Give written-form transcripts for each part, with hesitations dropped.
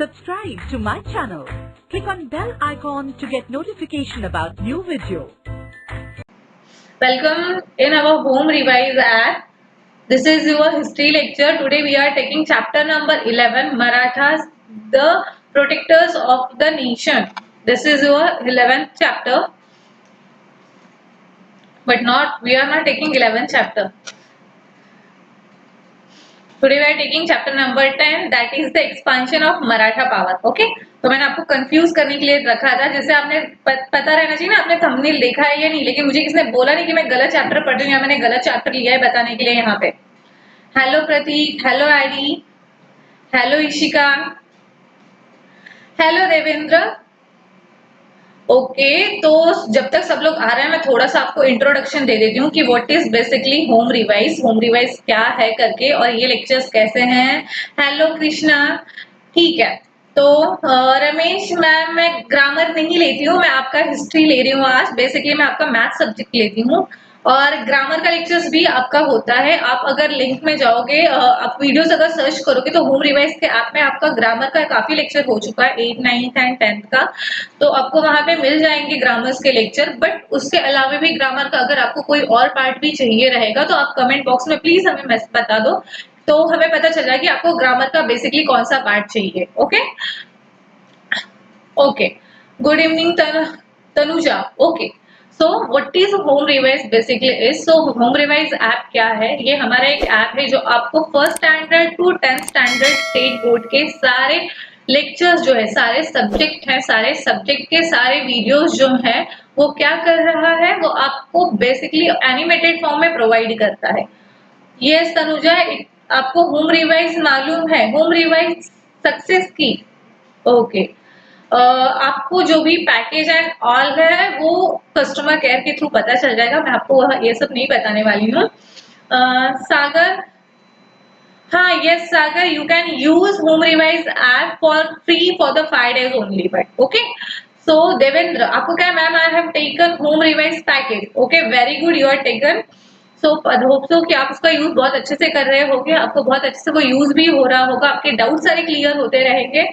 Subscribe to my channel. Click on bell icon to get notification about new video. Welcome in our home revise app. This is your history lecture. Today we are taking chapter number 11, Marathas, the protectors of the nation. This is your 11th chapter. But we are not taking 11th chapter. Today we are taking chapter number 10, that is the expansion of Maratha power. Okay? तो मैंने आपको confuse करने के लिए रखा था, जैसे आपने पता रहना चाहिए ना आपने थंबनेल देखा है या नहीं, लेकिन मुझे किसने बोला नहीं कि मैं गलत चैप्टर पढ़ रही हूँ या मैंने गलत चैप्टर लिया है बताने के लिए यहाँ पे। Hello Prateek, hello ID, hello Ishika, hello Devendra. Okay, तो जब तक सब लोग आ रहे हैं मैं थोड़ा सा आपको इंट्रोडक्शन दे देती हूँ कि what is basically home revise क्या है करके, और ये लेक्चर्स कैसे हैं। हेलो कृष्णा, ठीक है। तो रमेश मैम, मैं ग्रामर नहीं लेती हूँ, मैं आपका हिस्ट्री ले रही हूँ आज। बेसिकली मैं आपका मैथ सब्जेक्ट लेती हूँ और ग्रामर का लेक्चर्स भी आपका होता है। आप अगर लिंक में जाओगे, आप वीडियोस अगर सर्च करोगे तो होम रिवाइज के ऐप में आपका ग्रामर का काफी लेक्चर हो चुका है, 8, 9th एंड 10th का, तो आपको वहां पे मिल जाएंगे ग्रामर्स के लेक्चर। बट उसके अलावा भी ग्रामर का अगर आपको कोई और पार्ट भी चाहिए रहेगा तो आप कमेंट बॉक्स में प्लीज हमें बता दो, तो हमें पता चल जाए कि आपको ग्रामर का बेसिकली कौन सा पार्ट चाहिए। Okay, good evening Tanuja. Okay, so what is Home Revise basically is, so Home revise app क्या है, ये हमारा एक ऐप है जो आपको first standard to 10th standard state board के सारे लेक्चर्स जो है, सारे सब्जेक्ट हैं, सारे सब्जेक्ट के सारे वीडियोस जो हैं वो क्या कर रहा है, वो आपको बेसिकली एनिमेटेड फॉर्म में प्रोवाइड करता है। यस तनुजा, आपको होम रिवाइज मालूम है, होम रिवाइज सक्सेस की। ओके, आपको जो भी पैकेज एंड ऑल है वो कस्टमर केयर के थ्रू पता चल जाएगा, मैं आपको ये सब नहीं बताने वाली हूँ। सागर, हाँ yes Sagar, you can use home revise app for free for the 5 days only, but okay. So Devendra, आपको क्या ma'am, I have taken home revise package. Okay, very good, you are taken. So hope so कि आप उसका use बहुत अच्छे से कर रहे होगे, आपको बहुत अच्छे से वो यूज भी हो रहा होगा, आपके डाउट सारे क्लियर होते रहेंगे,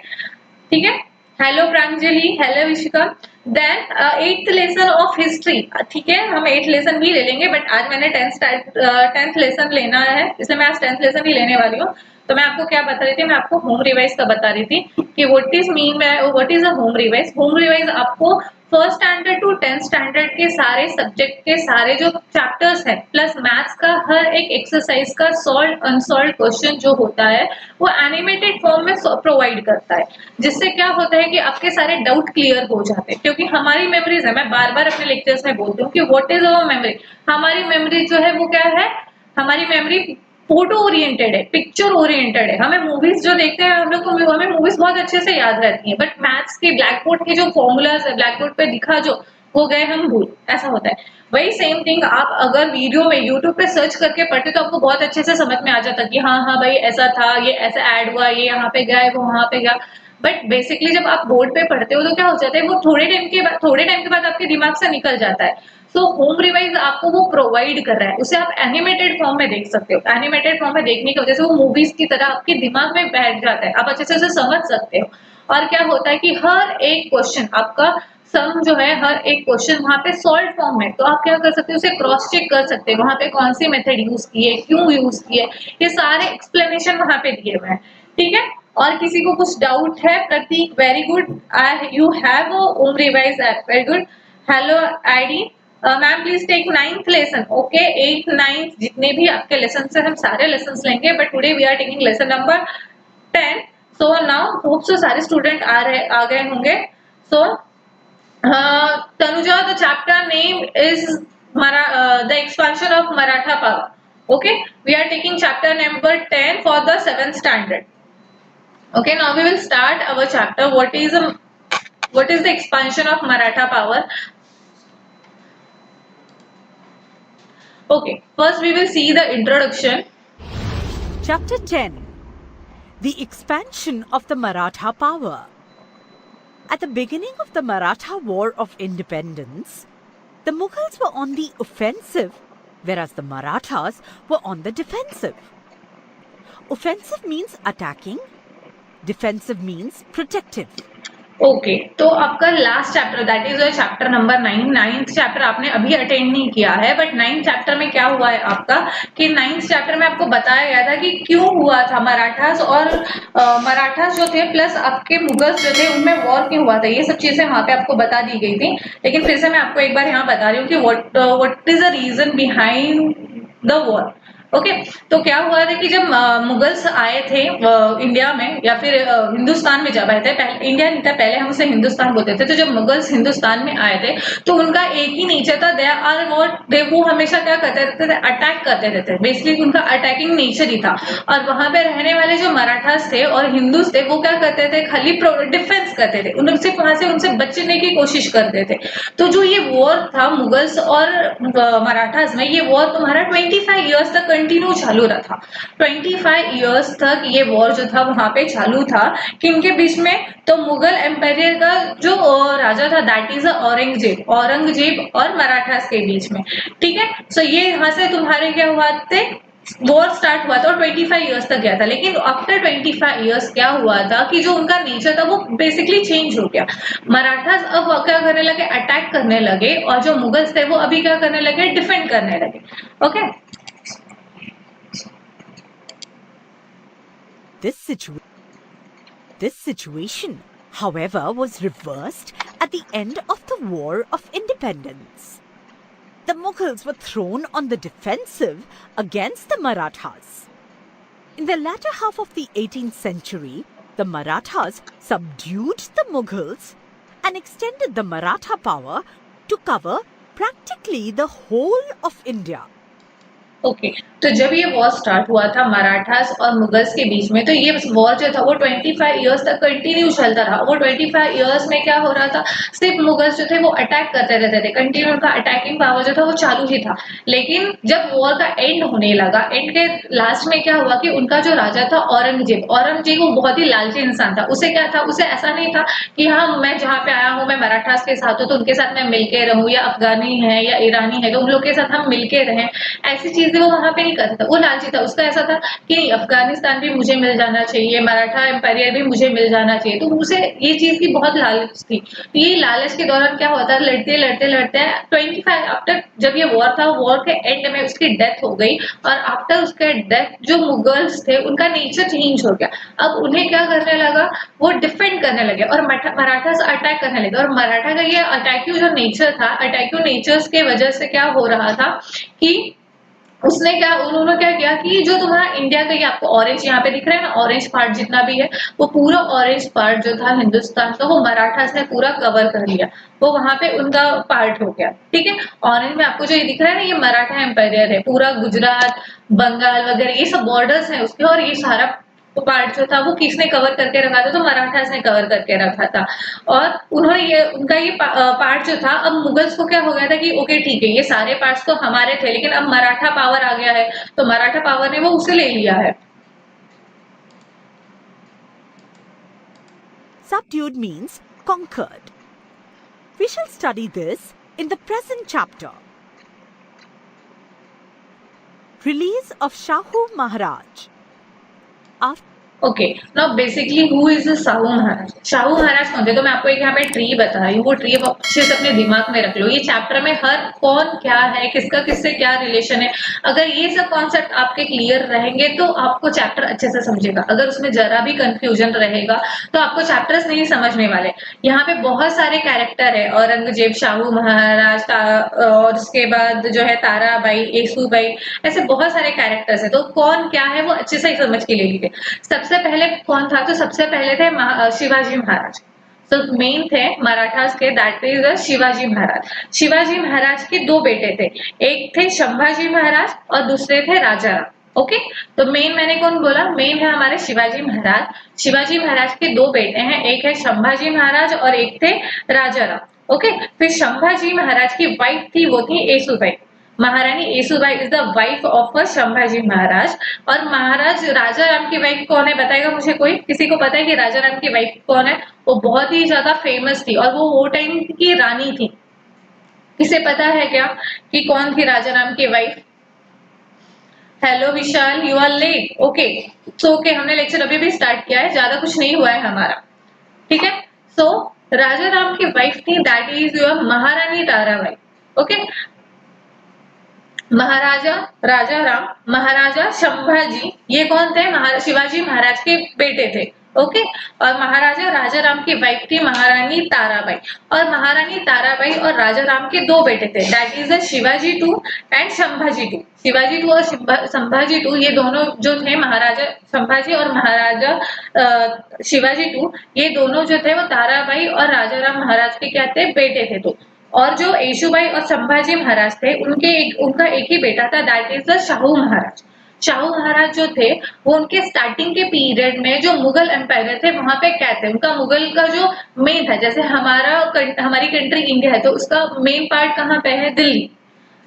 ठीक है। Hello Pranjali, hello Vishika. Then 8th lesson of history, ठीक है, हम 8th लेसन भी ले लेंगे, बट आज मैंने 10th लेसन लेना है, इसलिए मैं आज 10th लेसन ही लेने वाली हूँ। तो मैं आपको क्या बता रही थी, मैं आपको होम रिवाइज का बता रही थी कि what is a home revise. Home revise आपको first standard to 10th standard के सारे सब्जेक्ट के सारे जो चैप्टर्स हैं प्लस मैथ्स का हर एक एक्सरसाइज का सॉल्व अनसॉल्व क्वेश्चन जो होता है वो एनिमेटेड फॉर्म में प्रोवाइड करता है, जिससे क्या होता है कि आपके सारे डाउट क्लियर हो जाते हैं। क्योंकि हमारी मेमोरीज है, मैं बार बार अपने लेक्चर्स में बोलती हूँ कि व्हाट इज अवर मेमोरी, हमारी मेमोरी जो है वो क्या है, हमारी मेमोरी फोटो ओरिएंटेड है, पिक्चर ओरिएंटेड है। हमें मूवीज जो देखते हैं हम लोग को, हमें मूवीज बहुत अच्छे से याद रहती हैं, बट मैथ्स के ब्लैक बोर्ड के जो फॉर्मूलाज है, ब्लैक बोर्ड पे दिखा जो, वो गए हम भूल, ऐसा होता है। वही सेम थिंग आप अगर वीडियो में यूट्यूब पे सर्च करके पढ़ते तो आपको बहुत अच्छे से समझ में आ जाता कि हाँ हाँ भाई ऐसा था, ये ऐसा ऐड हुआ, ये यहाँ पे गया, वो वहां पे गया। बट बेसिकली जब आप बोर्ड पे पढ़ते हो तो क्या हो जाता है, वो थोड़े टाइम के बाद आपके दिमाग से निकल जाता है। सो होम रिवाइज आपको वो प्रोवाइड कर रहा है, उसे आप एनिमेटेड फॉर्म में देख सकते हो। एनिमेटेड फॉर्म में देखने की वजह से वो मूवीज की तरह आपके दिमाग में बैठ जाता है, आप अच्छे से उसे समझ सकते हो। और क्या होता है कि हर एक क्वेश्चन आपका सम जो है, हर एक क्वेश्चन वहां पे सॉल्व फॉर्म में, तो आप क्या कर सकते हो, उसे क्रॉस चेक कर सकते हो, वहां पे कौन सी मेथड यूज की है, क्यों यूज की है, ये सारे एक्सप्लेनेशन वहां पे दिए हुए हैं, ठीक है। और किसी को कुछ डाउट है? Prateek, very good, you have home revise app, very good. Hello ID, ma'am please take 9th lesson. Okay, 8th 9th जितने भी आपके लेसन है हम सारे लेसन लेंगे, but today we are taking lesson number 10। So now hope so सारे student आ गए होंगे। So Tanuja, the chapter name is the expansion of Maratha power. Okay, we are taking chapter number 10 for the 7th standard. Okay, now we will start our chapter. What is the expansion of Maratha power? Okay, first we will see the introduction. Chapter 10. The expansion of the Maratha power. At the beginning of the Maratha War of Independence, the Mughals were on the offensive, whereas the Marathas were on the defensive. Offensive means attacking, Defensive means protective. Okay तो आपका last chapter that is chapter number 9 ninth chapter आपने अभी attend नहीं किया है, but ninth chapter में क्या हुआ है आपका कि नाइन्थ चैप्टर में आपको बताया गया था कि क्यों हुआ था मराठास और मराठास जो थे प्लस आपके मुगल्स जो थे उनमें वॉर क्यों हुआ था, ये सब चीजें वहां पे आपको बता दी गई थी। लेकिन फिर से मैं आपको एक बार यहाँ बता रही हूँ कि what is the reason behind the war. Okay तो क्या हुआ था कि जब मुगल्स आए थे इंडिया में या फिर हिंदुस्तान में जब आए थे, पहले इंडिया नहीं था, पहले हम उसे हिंदुस्तान बोलते थे, तो जब मुगल्स हिंदुस्तान में आए थे तो उनका एक ही नेचर था, दे आर व्हाट वो हमेशा क्या करते रहते थे, अटैक करते रहते थे, बेसिकली उनका अटैकिंग नेचर ही था। और वहां पे रहने वाले जो मराठास थे और हिंदूज थे वो क्या करते थे, खाली डिफेंस करते थे, उनसे वहां से उनसे बचने की कोशिश करते थे। तो जो ये वॉर था मुगल्स और मराठास में, ये वॉर तुम्हारा 25 ईयर्स तक कंटिन्यू चालू रहा था। 25 ईयर्स तक ये वॉर जो था वहां पे चालू था, किनके बीच में, तो मुगल एम्पायर का जो राजा था दैट इज औरंगजेब और मराठास के बीच में। ठीक है, सो ये यहाँ से तुम्हारे क्या हुआ थे, वॉर स्टार्ट हुआ था और 25 ईयर्स तक गया था। लेकिन आफ्टर 25 ईयर्स क्या हुआ था कि जो उनका नेचर था वो बेसिकली चेंज हो गया। मराठास अब क्या करने लगे, अटैक करने लगे, और जो मुगल्स थे वो अभी क्या करने लगे, डिफेंड करने लगे। Okay This situation, however, was reversed at the end of the War of Independence. The Mughals were thrown on the defensive against the Marathas. In the latter half of the 18th century, the Marathas subdued the Mughals and extended the Maratha power to cover practically the whole of India. Okay तो जब ये war start हुआ था मराठास और Mughals के बीच में, तो ये वॉर जो था वो 25 ईयर्स तक कंटिन्यू चलता रहा। वो 25 ईयर्स में क्या हो रहा था, सिर्फ मुगल्स जो थे वो अटैक करते रहते थे, कंटिन्यू उनका अटैकिंग पावर जो था वो चालू ही था। लेकिन जब वॉर का एंड होने लगा, एंड के लास्ट में क्या हुआ कि उनका जो राजा था औरंगजेब वो बहुत ही लालची इंसान था। उसे क्या था, उसे ऐसा नहीं था कि हाँ मैं जहाँ पे आया हूँ मैं मराठास के साथ हूँ तो उनके साथ मैं मिलके रहूँ, या अफगानी है या ईरानी है तो उन लोग के साथ हम मिलके रहें, ऐसी चीजें वो वहां पे नहीं करता था। वो लालची था, उसका ऐसा था कि अफगानिस्तान भी मुझे मिल जाना चाहिए, मराठा एम्पायर भी मुझे मिल जाना चाहिए, तो उसे ये चीज की बहुत लालच थी। तो ये लालच के दौरान क्या होता है, लड़ते लड़ते लड़ते 25 आफ्टर जब ये वॉर था, वॉर के एंड में उसकी डेथ हो गई, और आफ्टर उसके डेथ जो मुगल्स थे उनका नेचर चेंज हो गया। अब उन्हें क्या करने लगा, वो डिफेंड करने लगे और मराठा से अटैक करने लगे। और मराठा का ये अटैक्यू जो नेचर था, अटैक्यू नेचर्स के वजह से क्या हो रहा था कि उन्होंने क्या किया कि जो तुम्हारा इंडिया का, ये आपको ऑरेंज यहाँ पे दिख रहा है ना, ऑरेंज पार्ट जितना भी है वो पूरा ऑरेंज पार्ट जो था हिंदुस्तान का, वो मराठास ने पूरा कवर कर लिया, वो वहां पे उनका पार्ट हो गया। ठीक है, ऑरेंज में आपको जो ये दिख रहा है ना, ये मराठा एम्पायर है, पूरा गुजरात बंगाल वगैरह ये सब बॉर्डर्स हैं उसके, और ये सारा पार्ट जो था वो किसने कवर करके रखा था, तो मराठास ने कवर करके रखा था। और उन्होंने ये उनका ये पार्ट जो था, अब मुगल्स को क्या हो गया था कि ओके ठीक है ये सारे पार्ट्स तो हमारे थे, लेकिन अब मराठा पावर आ गया है, तो मराठा पावर ने वो उसे ले लिया है। Subdued means conquered. We shall study this in the present chapter. Release of Shahu Maharaj. After okay now basically who is Shahu Maharaj. Shahu Maharaj कौन थे, तो मैं आपको एक यहाँ पे ट्री बता रही हूँ, वो ट्री अच्छे से अपने दिमाग में रख लो। ये चैप्टर में हर कौन क्या है, किसका किससे क्या रिलेशन है, अगर ये सब कॉन्सेप्ट आपके क्लियर रहेंगे तो आपको चैप्टर अच्छे से समझेगा। अगर उसमें जरा भी कंफ्यूजन रहेगा तो आपको चैप्टर्स नहीं समझने वाले। यहाँ पे बहुत सारे कैरेक्टर है, औरंगजेब, शाहू महाराज, और उसके बाद जो है ताराबाई, येसुबाई, ऐसे बहुत सारे कैरेक्टर्स है, तो कौन क्या है वो अच्छे से समझ के ले लीजिए। सबसे पहले कौन था, तो सबसे पहले थे शिवाजी महाराज। तो मेन थे मराठास के, दैट इज शिवाजी महाराज। शिवाजी महाराज के दो बेटे थे, एक थे संभाजी महाराज और दूसरे थे राजाराम। ओके तो मेन मैंने कौन बोला, मेन है हमारे शिवाजी महाराज। शिवाजी महाराज के दो बेटे हैं, एक है संभाजी महाराज और एक थे राजाराम। ओके फिर संभाजी महाराज की वाइफ थी, वो थी Yesubai, Maharani Yesubai is the wife of Sambhaji Maharaj. और महाराज राजा राम की वाइफ कौन है, बताएगा मुझे कोई, किसी को पता है कि राजा राम की वाइफ कौन है? वो बहुत ही ज्यादा फेमस थी और वो टाइम की रानी थी। किसे पता है क्या कि कौन थी राजा राम की wife? Hello Vishal, you are late. Okay, so okay, हमने लेक्चर अभी भी स्टार्ट किया है, ज्यादा कुछ नहीं हुआ है हमारा। ठीक है। सो राजा राम की वाइफ थी, दैट इज योर महारानी ताराबाई। ओके। महाराजा राजा राम, महाराजा संभाजी, ये कौन थे? शिवाजी महाराज के बेटे थे। ओके। और महाराजा राजा राम की वाइफ थी महारानी ताराबाई। और महारानी ताराबाई और राजा राम के दो बेटे थे, that is Shivaji two and Sambhaji two. Shivaji two और संभाजी टू, ये दोनों जो थे, महाराजा संभाजी और महाराजा शिवाजी टू, ये दोनों जो थे वो ताराबाई और राजा राम महाराज के क्या थे? बेटे थे। तो और जो येशुबाई और संभाजी महाराज थे, उनका एक ही बेटा था, that is the Shahu Maharaj. Shahu महाराज जो थे वो उनके स्टार्टिंग के पीरियड में जो मुगल एम्पायर थे वहां पे क्या थे, उनका मुगल का जो मेन था, जैसे हमारी कंट्री इंडिया है तो उसका मेन पार्ट कहाँ पे है? दिल्ली।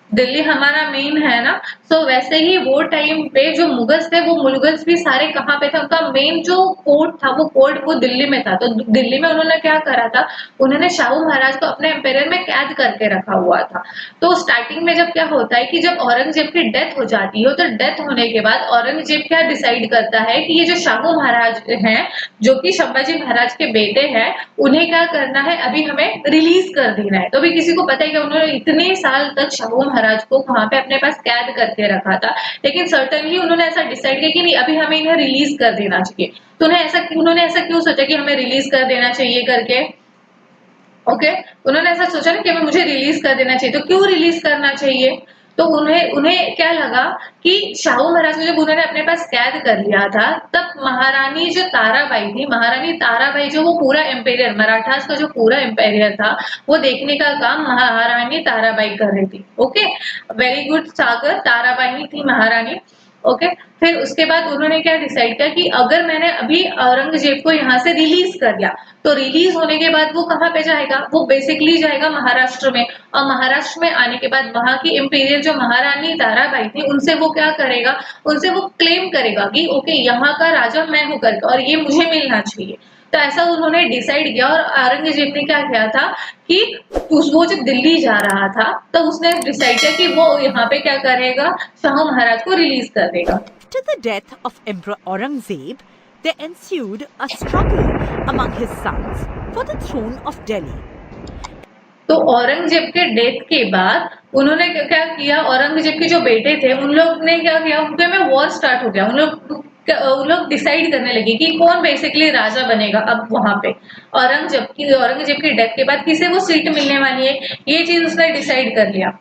दिल्ली हमारा मेन है ना। सो वैसे ही वो टाइम पे जो मुगल्स थे, वो मुगल्स भी सारे कहाँ पे थे? उनका मेन जो कोर्ट था, वो कोर्ट वो दिल्ली में था। तो दिल्ली में उन्होंने क्या करा था? उन्होंने शाहू महाराज को अपने एम्पायर में कैद करके रखा हुआ था। तो स्टार्टिंग में जब क्या होता है कि जब औरंगजेब की डेथ हो जाती है, तो डेथ होने के बाद औरंगजेब क्या डिसाइड करता है कि ये जो शाहू महाराज हैं, जो कि संभाजी महाराज के बेटे हैं, उन्हें क्या करना है? अभी हमें रिलीज कर देना है। तो अभी किसी को पता है कि उन्होंने इतने साल तक शाहू महाराज को वहां पे अपने पास कैद करके रखा था, लेकिन सर्टनली उन्होंने ऐसा डिसाइड किया कि नहीं, अभी हमें इन्हें रिलीज कर देना चाहिए। तो उन्होंने ऐसा क्यों सोचा कि हमें रिलीज कर देना चाहिए करके? ओके। उन्होंने ऐसा सोचा ना कि मुझे रिलीज कर देना चाहिए। तो क्यों रिलीज करना चाहिए? तो उन्हें उन्हें क्या लगा कि शाहू महाराज को जब उन्होंने अपने पास कैद कर लिया था, तब महारानी जो ताराबाई थी, महारानी ताराबाई जो वो पूरा एम्पायर, मराठास का जो पूरा एम्पायर था, वो देखने का काम महारानी ताराबाई कर रही थी। ओके। वेरी गुड सागर, ताराबाई ही थी महारानी। ओके। फिर उसके बाद उन्होंने क्या डिसाइड किया कि अगर मैंने अभी औरंगजेब को यहाँ से रिलीज कर दिया, तो रिलीज होने के बाद वो कहाँ पे जाएगा? वो बेसिकली जाएगा महाराष्ट्र में। और महाराष्ट्र में आने के बाद वहां की इंपीरियल जो महारानी ताराबाई थी, उनसे वो क्या करेगा? उनसे वो क्लेम करेगा कि ओके, यहाँ का राजा मैं हूं करके, और ये मुझे मिलना चाहिए। तो ऐसा उन्होंने डिसाइड किया। और औरंगजेब ने क्या किया था कि वो जब दिल्ली जा रहा था, तो उसने डिसाइड किया कि वो यहाँ पे क्या करेगा? शाहू महाराज को रिलीज कर देगा। After the death of Emperor Aurangzeb, there ensued a struggle among his sons for the throne of Delhi. तो औरंगजेब के डेथ के बाद उन्होंने क्या किया? औरंगजेब के जो बेटे थे उन लोग ने क्या किया? उनके में वॉर स्टार्ट हो गया। उन लोग डिसाइड करने लगे कि कौन बेसिकली राजा बनेगा। अब वहां पे औरंगजेब की डेथ के बाद किसे वो सीट मिलने वाली है, ये चीज उसने डिसाइड कर लिया।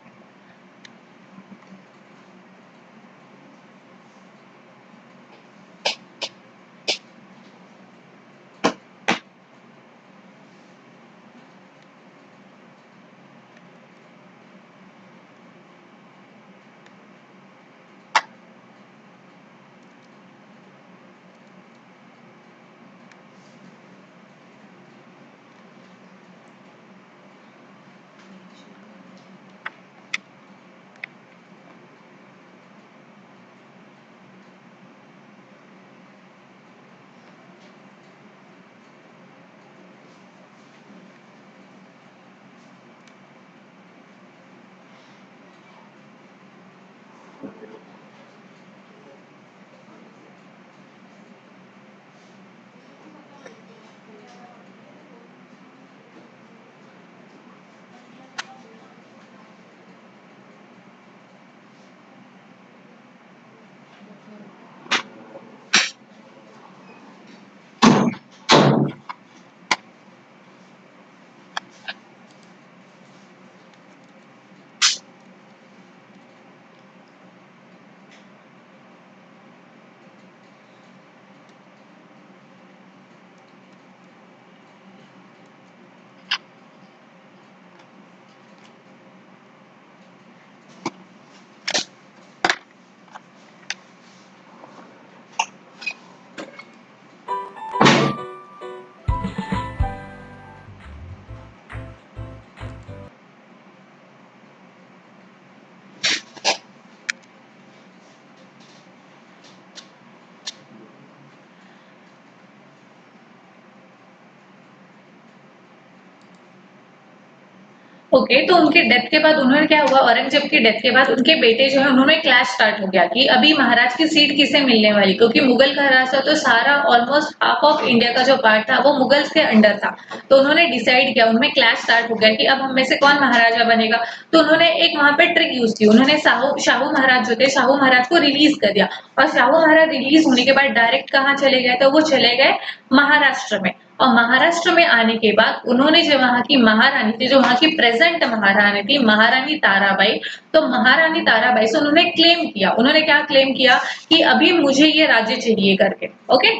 ओके तो उनके डेथ के बाद उन्होंने क्या हुआ, औरंगजेब की डेथ के बाद उनके बेटे जो है उन्होंने क्लैश स्टार्ट हो गया कि अभी महाराज की सीट किसे मिलने वाली, क्योंकि मुगल का राज था तो सारा ऑलमोस्ट हाफ ऑफ इंडिया का जो पार्ट था वो मुगल्स के अंडर था। तो उन्होंने डिसाइड किया, उनमें क्लैश स्टार्ट हो गया कि अब हम में से कौन महाराजा बनेगा। तो उन्होंने एक वहां पे ट्रिक यूज की, उन्होंने शाहू महाराज जो थे शाहू महाराज को रिलीज कर दिया। और शाहू महाराज रिलीज होने के बाद डायरेक्ट कहाँ चले गए, तो वो चले गए महाराष्ट्र में। और महाराष्ट्र में आने के बाद उन्होंने जो वहां की महारानी थी, जो वहां की प्रेजेंट महारानी थी, महारानी ताराबाई, तो महारानी ताराबाई से उन्होंने क्लेम किया, उन्होंने क्या क्लेम किया कि अभी मुझे ये राज्य चाहिए करके। Okay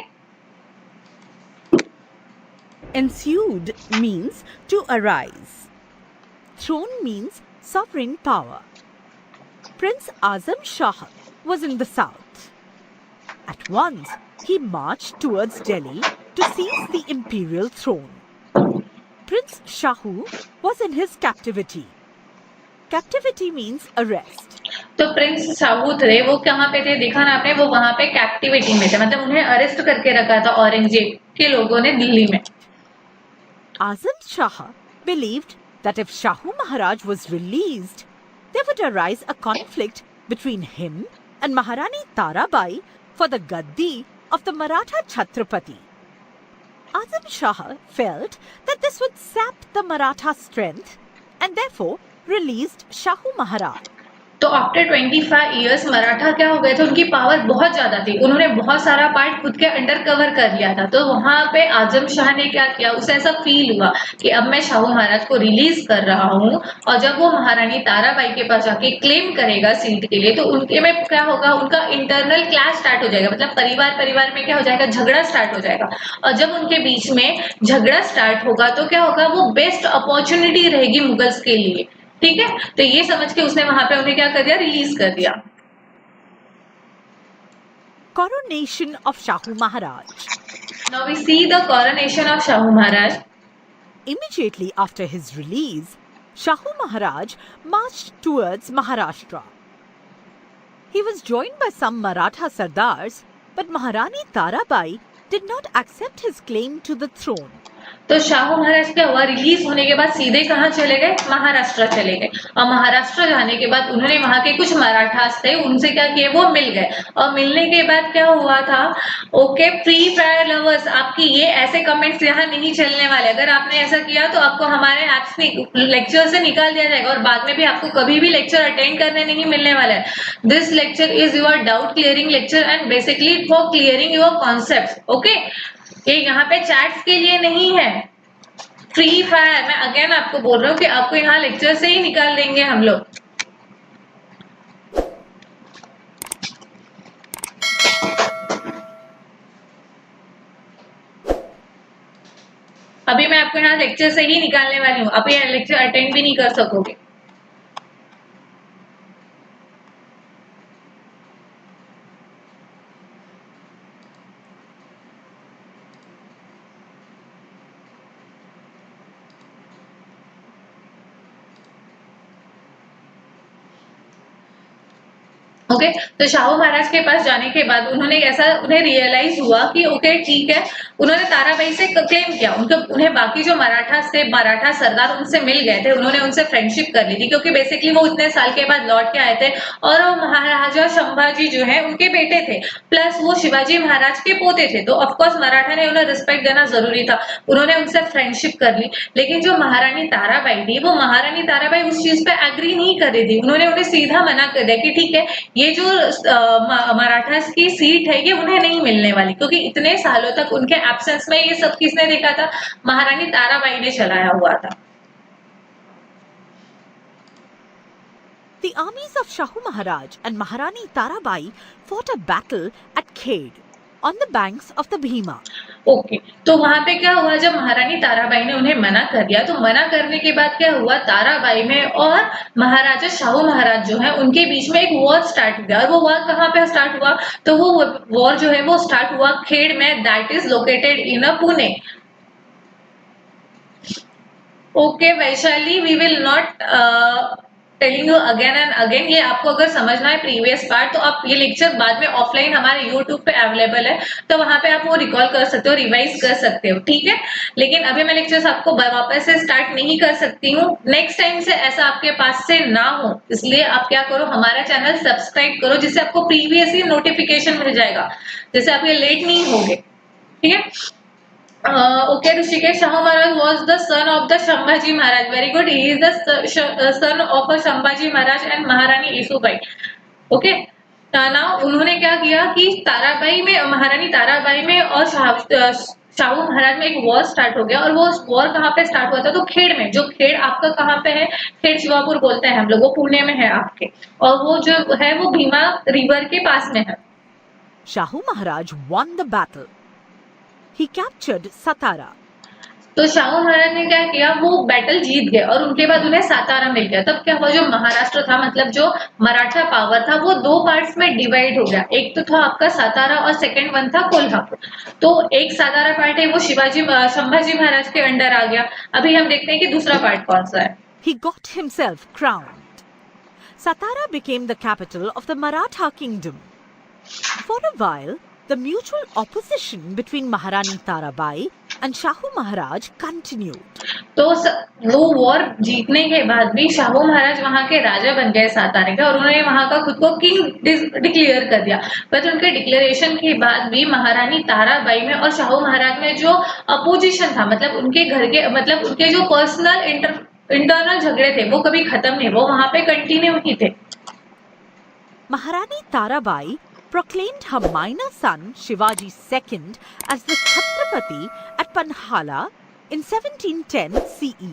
Ensued means to arise. Throne means sovereign power. Prince Azam Shah was in the south. At once, he marched towards Delhi to seize the imperial throne. Prince Shahu was in his captivity. Captivity means arrest. तो Prince Shahu थे वो कहाँ पे थे, देखा ना आपने, वो वहां पे कैप्टिविटी में थे, मतलब उन्हें अरेस्ट करके रखा था औरंगजेब के लोगों ने दिल्ली में। Azam Shah believed that if Shahu Maharaj was released, there would arise a conflict between him and Maharani Tarabai for the gaddi of the Maratha Chhatrapati. Azam Shah felt that this would sap the Maratha strength and therefore released Shahu Maharaj. तो after 25 years Maratha क्या हो गए थे, उनकी power बहुत ज्यादा थी, उन्होंने बहुत सारा पार्ट खुद के अंडर कवर कर लिया था। तो वहां पे आजम शाह ने क्या किया, उसे ऐसा फील हुआ कि अब मैं शाहू महाराज को रिलीज कर रहा हूँ, और जब वो महारानी ताराबाई के पास जाके क्लेम करेगा सीट के लिए तो उनके में क्या होगा, उनका इंटरनल क्लैश स्टार्ट हो जाएगा, मतलब परिवार में क्या हो जाएगा, झगड़ा स्टार्ट हो जाएगा। और जब उनके बीच में झगड़ा स्टार्ट होगा तो क्या होगा, वो बेस्ट अपॉर्चुनिटी रहेगी मुगल्स के लिए। ठीक है, तो ये समझ के उसने वहां पे उन्हें क्या कर दिया, रिलीज कर दिया। Coronation of Shahu Maharaj. Now we see the coronation of Shahu Maharaj. Immediately after his release, Shahu Maharaj marched towards Maharashtra. He was joined by some Maratha Sardars, but Maharani Tarabai did not accept his claim to the throne. तो शाहू महाराज क्या हुआ, release होने के बाद सीधे कहाँ चले गए, महाराष्ट्र चले गए। और महाराष्ट्र जाने के बाद उन्होंने वहां के कुछ मराठास थे उनसे क्या किए, वो मिल गए। और मिलने के बाद क्या हुआ था, ओके फ्री फायर लवर्स, आपकी ये ऐसे कमेंट्स यहाँ नहीं चलने वाले, अगर आपने ऐसा किया तो आपको हमारे ऐप्स लेक्चर से निकाल दिया जाएगा और बाद में भी आपको कभी भी लेक्चर अटेंड करने नहीं मिलने वाला है। This lecture is your doubt clearing lecture and basically for clearing your concept. Okay, ये यहाँ पे चैट्स के लिए नहीं है, फ्री फायर। मैं अगेन आपको बोल रहा हूँ कि आपको यहाँ लेक्चर से ही निकाल देंगे हम लोग। अभी मैं आपको यहाँ लेक्चर से ही निकालने वाली हूँ, आप ये लेक्चर अटेंड भी नहीं कर सकोगे। ओके तो शाहू महाराज के पास जाने के बाद उन्होंने ऐसा उन्हें रियलाइज हुआ कि ओके ठीक है, उन्होंने ताराबाई से क्लेम किया, उन्हें बाकी जो मराठा सरदार उनसे मिल गए थे, उन्होंने उनसे फ्रेंडशिप कर ली थी, क्योंकि बेसिकली वो इतने साल के बाद लौट के आए थे और वो महाराजा संभाजी जो है उनके बेटे थे, प्लस वो शिवाजी महाराज के पोते थे। तो ऑफकोर्स मराठा ने उन्हें रिस्पेक्ट देना जरूरी था, उन्होंने उनसे फ्रेंडशिप कर ली। लेकिन जो महारानी ताराबाई थी, वो महारानी ताराबाई उस चीज पे एग्री नहीं कर रही थी, उन्होंने उन्हें सीधा मना कर दिया कि ठीक है, ये जो मराठास की सीट है ये उन्हें नहीं मिलने वाली, क्योंकि इतने सालों तक उनके एब्सेंस में ये सब किसने देखा था, महारानी ताराबाई ने चलाया हुआ था। The armies of Shahu Maharaj and Maharani Tarabai fought a battle at Khed on the banks of the Bhima. Okay तो वहां पे क्या हुआ, जब महारानी ताराबाई ने उन्हें मना कर दिया तो मना करने के बाद क्या हुआ, ताराबाई में और महाराजा शाहू महाराज जो है उनके बीच में एक वॉर स्टार्ट हुआ। और वो वॉर कहाँ पे स्टार्ट हुआ, तो वो वॉर जो है वो स्टार्ट हुआ खेड़ में, that is located in Pune. Okay Vaishali, we will not telling you again and again, ये आपको अगर समझना है प्रीवियस पार्ट तो आप ये लेक्चर बाद में ऑफलाइन हमारे यूट्यूब पे अवेलेबल है, तो वहां पे आप वो रिकॉल कर सकते हो, रिवाइज कर सकते हो, ठीक है। लेकिन अभी मैं लेक्चर्स आपको वापस से स्टार्ट नहीं कर सकती हूँ, नेक्स्ट टाइम से ऐसा आपके पास से ना हो, इसलिए आप क्या करो, हमारा चैनल सब्सक्राइब करो, जिससे आपको प्रीवियस ही नोटिफिकेशन मिल जाएगा, जैसे आप ये लेट नहीं होगे, ठीक है। Okay, Rishikesh, Shahu Maharaj was the son of the Shambhaji Maharaj. Very good. He is the son of a Shambhaji Maharaj and Maharani Isubai. Okay. Now उन्होंने क्या किया कि ताराबाई में, महारानी ताराबाई में और शाहू महाराज में एक वॉर स्टार्ट हो गया, और वो वॉर कहाँ पे स्टार्ट हुआ था, तो खेड़ में। जो खेड़ आपका कहाँ पे है, खेड़ शिवापुर बोलते हैं हम लोग, वो पुणे में है आपके, और वो जो है वो भीमा रिवर के पास में है। Shahu Maharaj won the battle. He captured Satara. तो शाहू महाराज ने क्या किया, वो बैटल जीत गए और उनके बाद उन्हें सातारा मिल गया। तब क्या हुआ, जो महाराष्ट्र था, मतलब जो मराठा पावर था, वो दो पार्ट्स में डिवाइड हो गया। एक तो था आपका सातारा और सेकंड वन था कोल्हापुर। तो एक सातारा पार्ट है वो संभाजी महाराज के अंडर आ गया। अभी हम देखते हैं कि दूसरा पार्ट कौन सा है। He got himself crowned. Satara became the capital of the Maratha kingdom. For a while, the mutual opposition between Maharani Tarabai and Shahu Maharaj continued. तो वो वॉर जीतने के बाद भी शाहू महाराज वहां के राजा बन गए सातारे के, और उन्होंने वहां का खुद को किंग डिक्लेयर कर दिया। पर उनके डिक्लेरेशन के बाद भी महारानी ताराबाई में और शाहू महाराज में जो अपोजिशन था, मतलब उनके घर के, मतलब उनके जो पर्सनल इंटरनल झगड़े थे, वो कभी खत्म नहीं, वो वहां पे कंटिन्यू ही थे। Maharani Tarabai proclaimed her minor son Shivaji II as the Chhatrapati at Panhala in 1710 CE.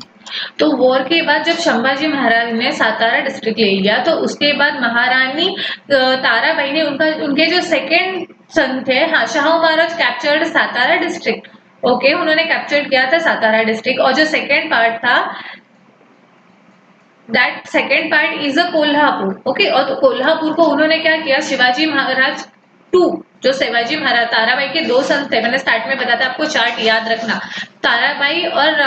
तो वॉर के बाद जब संभाजी महाराज ने सातारा डिस्ट्रिक्ट ले लिया, तो उसके बाद महारानी ताराबाई ने उनके जो सेकंड सन थे, हाँ, Shahu Maharaj captured Satara district. Okay, उन्होंने कैप्चर किया था सातारा डिस्ट्रिक्ट, और जो सेकंड पार्ट था, that second part is a Kolhapur. Okay, और तो कोल्हापुर को उन्होंने क्या किया, शिवाजी महाराज टू, जो शिवाजी महाराज, ताराबाई के दो सन थे, मैंने स्टार्ट में बताया था, आपको चार्ट याद रखना। ताराबाई और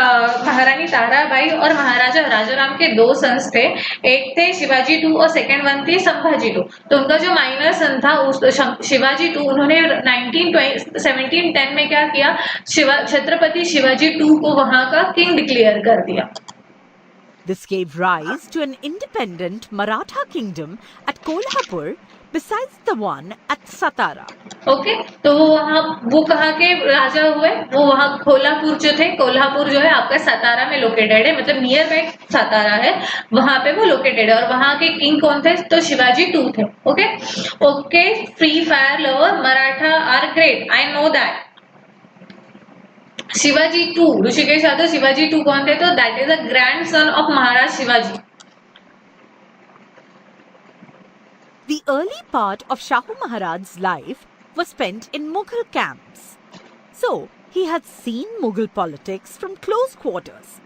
महारानी ताराबाई और महाराजा राजाराम के दो सन्स थे, एक थे शिवाजी टू और सेकंड वन थी संभाजी टू। तो उनका जो माइनर सन था शिवाजी टू, उन्होंने 1710 में क्या किया, छत्रपति शिवाजी टू को वहां का किंग डिक्लेयर कर दिया। This gave rise to an independent Maratha kingdom at Kolhapur besides the one at Satara. Okay, तो वो कहाँ के राजा हुए, वो वहाँ कोल्हापुर जो थे, कोल्हापुर जो है आपका सातारा में लोकेटेड है, मतलब नियर बाय सातारा है, वहां पे वो लोकेटेड है। और वहां के किंग कौन थे, तो शिवाजी टू थे। Okay okay, free fire lover Maratha are great, I know that. Shivaji two, Rishikesh Yadav, Shivaji two कौन थे, तो that is a grandson of Maharaj Shivaji. The early part of Shahu Maharaj's life was spent in Mughal camps. So, he had seen Mughal politics from close quarters.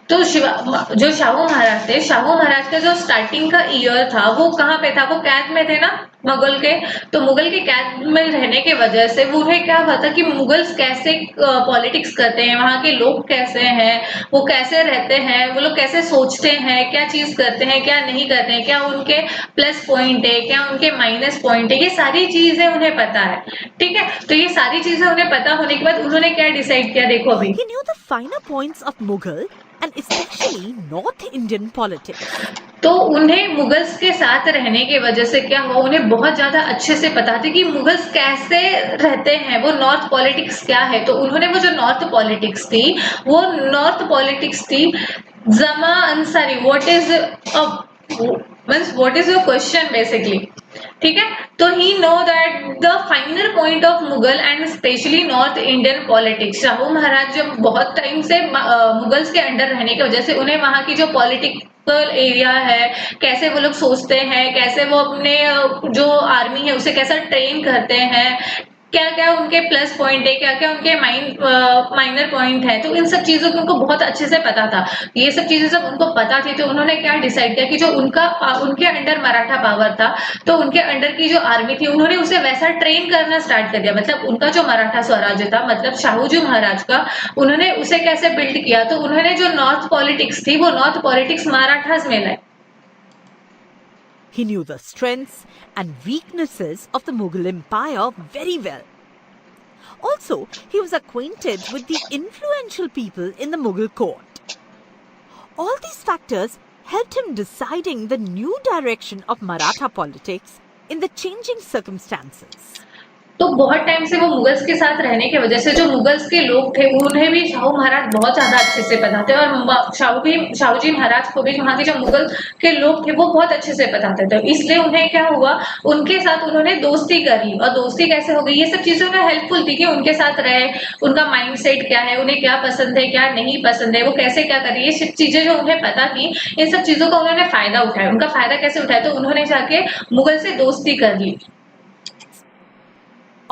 तो जो शाहू महाराज थे, शाहू महाराज का जो starting का year था वो कहाँ पे था, वो कैद में थे ना मुगल के। तो मुगल के कैद में रहने के वजह से वो क्या हुआ था कि मुगल्स कैसे पॉलिटिक्स करते हैं, वहाँ के लोग कैसे हैं, वो कैसे रहते हैं, वो लोग कैसे सोचते हैं, क्या चीज करते हैं, क्या नहीं करते हैं, क्या उनके प्लस पॉइंट है, क्या उनके माइनस पॉइंट है, ये सारी चीजें उन्हें पता है। ठीक है, तो ये सारी चीजें उन्हें पता होने के बाद उन्होंने क्या डिसाइड किया, देखो अभी। He knew the finer points of Mughal and especially North Indian politics. तो उन्हें मुगल्स के साथ रहने की वजह से क्या हुआ, उन्हें बहुत ज्यादा अच्छे से पता था कि मुगल्स कैसे रहते हैं, वो नॉर्थ पॉलिटिक्स क्या है। तो उन्होंने वो जो नॉर्थ पॉलिटिक्स थी, वो नॉर्थ पॉलिटिक्स थी जमा Ansari. What is your question basically, ठीक है। तो he know that the final point of Mughal and specially North Indian politics. Shahu Maharaj जब बहुत टाइम से मुगल्स के अंडर रहने की वजह से उन्हें वहां की जो पॉलिटिकल एरिया है, कैसे वो लोग सोचते हैं, कैसे वो अपने जो आर्मी है उसे कैसा ट्रेन करते हैं, क्या क्या उनके प्लस पॉइंट है, क्या क्या उनके माइनर पॉइंट है, तो इन सब चीजों को उनको बहुत अच्छे से पता था। ये सब चीजें जब उनको पता थी तो उन्होंने क्या डिसाइड किया कि जो उनके अंडर मराठा पावर था, तो उनके अंडर की जो आर्मी थी उन्होंने उसे वैसा ट्रेन करना स्टार्ट कर दिया। मतलब उनका जो मराठा स्वराज्य था, मतलब शाहूजी महाराज का, उन्होंने उसे कैसे बिल्ड किया, तो उन्होंने जो नॉर्थ पॉलिटिक्स थी वो नॉर्थ पॉलिटिक्स मराठास में लाई। He knew the strengths and weaknesses of the Mughal Empire very well. Also, he was acquainted with the influential people in the Mughal court. All these factors helped him deciding the new direction of Maratha politics in the changing circumstances. तो बहुत time से वो Mughals के साथ रहने की वजह से जो मुगल्स के लोग थे उन्हें भी शाहू महाराज बहुत ज्यादा अच्छे से पता थे और शाहू जी महाराज को भी वहाँ के जो मुगल के लोग थे वो बहुत अच्छे से पता थे। इसलिए उन्हें क्या हुआ, उनके साथ उन्होंने दोस्ती कर ली। और दोस्ती कैसे हो गई, ये सब चीजें उन्हें हेल्पफुल थी कि उनके साथ रहे, उनका माइंड सेट क्या है, उन्हें क्या पसंद है क्या नहीं पसंद है, वो कैसे क्या कर रही है, ये सब चीजें जो उन्हें पता थी, इन सब चीजों का उन्होंने फायदा उठाया। उनका फायदा कैसे उठाया, तो उन्होंने जाके मुगल से दोस्ती कर ली।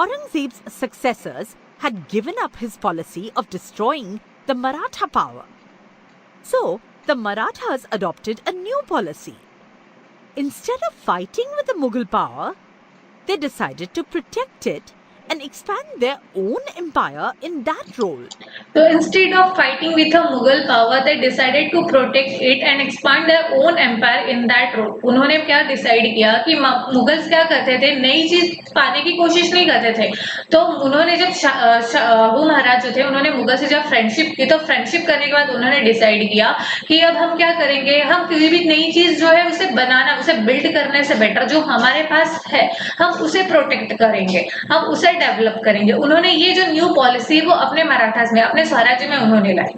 Aurangzeb's successors had given up his policy of destroying the Maratha power. So, the Marathas adopted a new policy. Instead of fighting with the Mughal power, they decided to protect it and expand their own empire in that role. So instead of fighting with a Mughal power, they decided to protect it and expand their own empire in that role. उन्होंने क्या decide किया कि Mughals क्या करते थे, नई चीज पाने की कोशिश नहीं करते थे। तो उन्होंने जब शाहू महाराज जो थे उन्होंने मुगल से जब फ्रेंडशिप की, तो फ्रेंडशिप करने के बाद उन्होंने डिसाइड किया कि अब हम क्या करेंगे, हम कोई भी नई चीज जो है उसे बनाना, उसे बिल्ड करने से बेटर जो हमारे पास है हम उसे प्रोटेक्ट करेंगे, हम उसे डेवलप करेंगे। उन्होंने ये जो न्यू पॉलिसी वो अपने मराठास में, अपने स्वराज्य में उन्होंने लाई।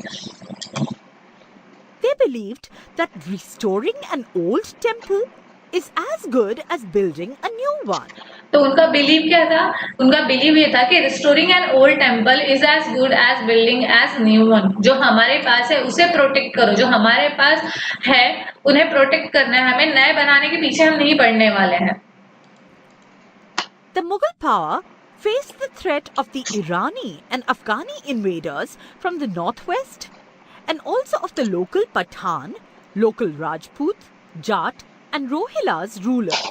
They believed that restoring an old temple is as good as building a new one. तो उनका बिलीव क्या था, उनका बिलीव ये था कि restoring an old temple is as good as building as new one. जो हमारे पास है उसे प्रोटेक्ट करो, जो हमारे पास है उन्हें प्रोटेक्ट करना है, हमें नए बनाने के पीछे हम नहीं पड़ने वाले हैं। The Mughal power faced the threat of the Irani and Afghani invaders from the northwest and also of the local Pathan, local Rajput, Jat and Rohilas rulers.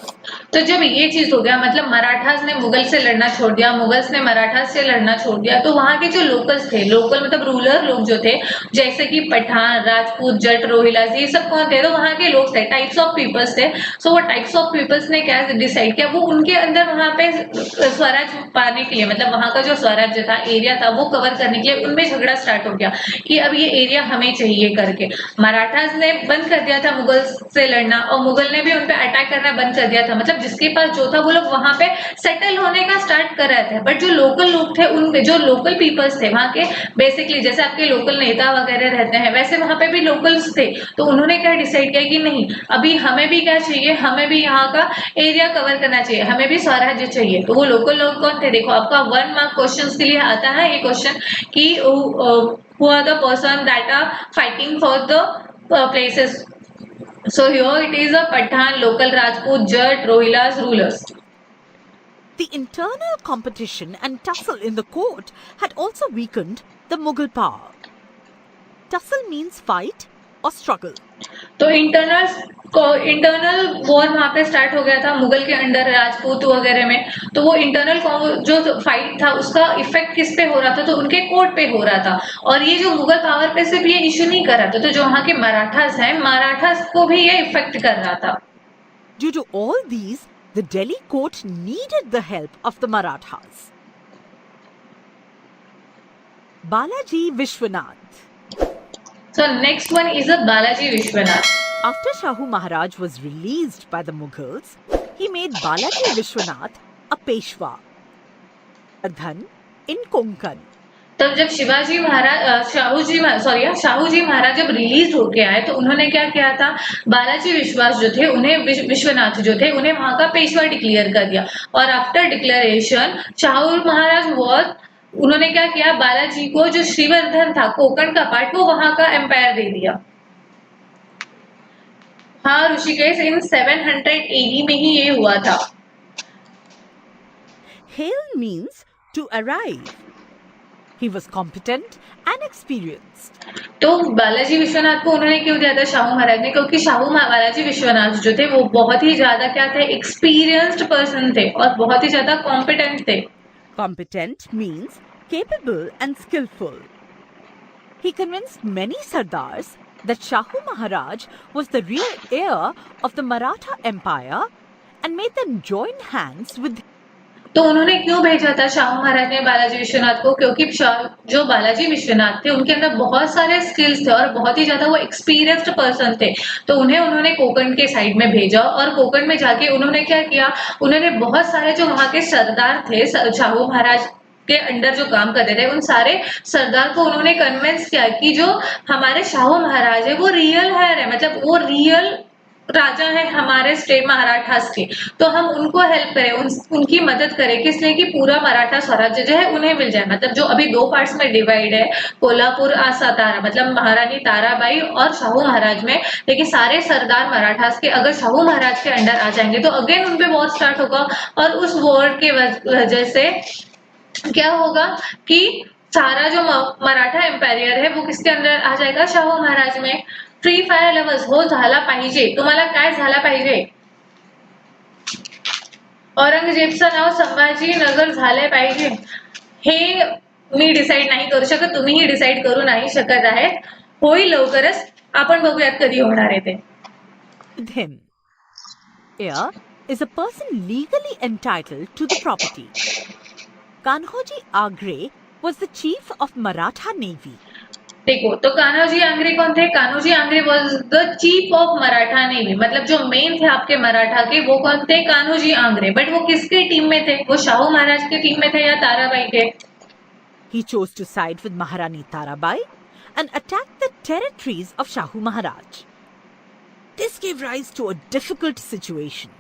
तो जब ये चीज हो गया, मतलब मराठास ने मुगल से लड़ना छोड़ दिया, मुगल्स ने मराठास से लड़ना छोड़ दिया, तो वहाँ के जो लोकल्स थे, लोकल मतलब रूलर लोग जो थे, जैसे कि पठान, राजपूत, जट, रोहिलास, ये सब कौन थे, तो वहाँ के लोग थे, टाइप्स ऑफ पीपल्स थे। सो वो टाइप्स ऑफ पीपल्स ने क्या डिसाइड किया, वो उनके अंदर वहाँ पे स्वराज पाने के लिए, मतलब वहाँ का जो स्वराज्य था, एरिया था, वो कवर करने के लिए उनमें झगड़ा स्टार्ट हो गया कि अब ये एरिया हमें चाहिए करके। मराठास ने बंद कर दिया था मुगल से लड़ना और मुगल ने भी उन पे अटैक करना बंद कर दिया था। मतलब जिसके पास जो था वो लोग वहां पे सेटल होने का स्टार्ट कर रहे थे। बट जो लोकल लोग थे, उन जो लोकल पीपल्स थे वहां के, बेसिकली जैसे आपके लोकल नेता वगैरह रहते हैं वैसे वहां पे भी लोकल्स थे। तो उन्होंने क्या डिसाइड किया कि नहीं, अभी हमें भी क्या चाहिए, हमें भी यहाँ का एरिया कवर करना चाहिए, हमें भी स्वराज्य चाहिए। तो वो लोकल लोग कौन थे, देखो आपका 1 मार्क क्वेश्चन के लिए आता है ये क्वेश्चन कि who are the person that are fighting for the places. So here it is a Pathan, local Rajput, Jat, Rohilas rulers. The internal competition and tussle in the court had also weakened the Mughal power. Tussle means fight or struggle. तो internal war वहां पे start हो गया था मुगल के under, Rajput वगैरह में। तो वो इंटरनल जो फाइट था उसका इफेक्ट किस पे हो रहा था, तो उनके कोर्ट पे हो रहा था। और ये जो मुगल पावर पे सिर्फ ये इश्यू नहीं कर रहा था, तो जो वहां के मराठास हैं, मराठास को भी ये इफेक्ट कर रहा था। Due to all these, the Delhi court needed the help of the Marathas. Balaji Vishwanath. So next one is a Balaji Vishwanath. After Shahu Maharaj was released by the Mughals, he made Balaji Vishwanath a Peshwa, Adhan in Konkan. तब जब शाहू जी महाराज जब release होके आए तो उन्होंने क्या किया था, बालाजी विश्वास जो थे उन्हें, विश्वनाथ जो थे उन्हें वहां का पेशवा डिक्लेयर कर दिया। और आफ्टर डिक्लेरेशन शाहू महाराज उन्होंने क्या किया, बालाजी को जो श्रीवर्धन था कोकण का पार्ट, वो वहां का एम्पायर दे दिया। हाँ ऋषिकेश, इन 700 AD में ही ये हुआ था। Hail means to arrive. He was competent and experienced. तो बालाजी विश्वनाथ को उन्होंने क्यों दिया था शाहू महाराज ने, क्योंकि बालाजी विश्वनाथ जो थे वो बहुत ही ज्यादा क्या थे, एक्सपीरियंस्ड पर्सन थे और बहुत ही ज्यादा कॉम्पिटेंट थे। Competent means capable and skillful. He convinced many Sardars that Shahu Maharaj was the real heir of the Maratha Empire and made them join hands with. तो उन्होंने क्यों भेजा था शाहू महाराज ने बालाजी विश्वनाथ को? क्योंकि जो बालाजी विश्वनाथ थे उनके अंदर बहुत सारे स्किल्स थे और बहुत ही ज्यादा वो एक्सपीरियंस्ड पर्सन थे, तो उन्होंने कोंकण के साइड में भेजा और कोंकण में जाके उन्होंने क्या किया, उन्होंने बहुत सारे जो वहां के सरदार थे शाहू महाराज के अंडर जो काम करते थे, उन सारे सरदार को उन्होंने कन्विंस किया कि जो हमारे शाहू महाराज है वो रियल है, मतलब वो रियल राजा है हमारे स्टेट मराठास के, तो हम उनको हेल्प करें, उनकी मदद करें, किस लिए कि पूरा मराठा स्वराज्य जो है उन्हें मिल जाए। मतलब जो अभी दो पार्ट्स में डिवाइड है, कोल्हापुर और सातारा, मतलब महारानी ताराबाई और शाहू महाराज में, लेकिन सारे सरदार मराठास के अगर शाहू महाराज के अंडर आ जाएंगे तो अगेन उनपे वॉर स्टार्ट होगा, और उस वॉर के वजह से क्या होगा कि सारा जो मराठा एम्पायर है वो किसके अंदर आ जाएगा, शाहू महाराज में। फ्री फायर लवर्स हो झाला पाहिजे, तुम्हाला काय झाला पाहिजे? औरंगजेबचं नाव संभाजीनगर झाले पाहिजे, हे मी डिसाइड नाही करू शकत, तुम्हीही डिसाइड करू नाही शकत आहेत, होईल लवकरच, आपण बघूयात कधी होणार आहे ते. Him. Heir is a person legally entitled to the property. Kanhoji Agre was the chief of Maratha Navy. देखो, तो कान्होजी आंग्रे कौन थे? Kanhoji Angre was the chief of Maratha navy, मतलब जो मेन थे आपके मराठा के वो कौन थे? कान्होजी आंग्रे। बट वो किसके टीम में थे? वो शाहू महाराज के टीम में थे या ताराबाई के? He chose to side with Maharani Tarabai and attacked the territories of Shahu Maharaj. This gave rise to a difficult situation.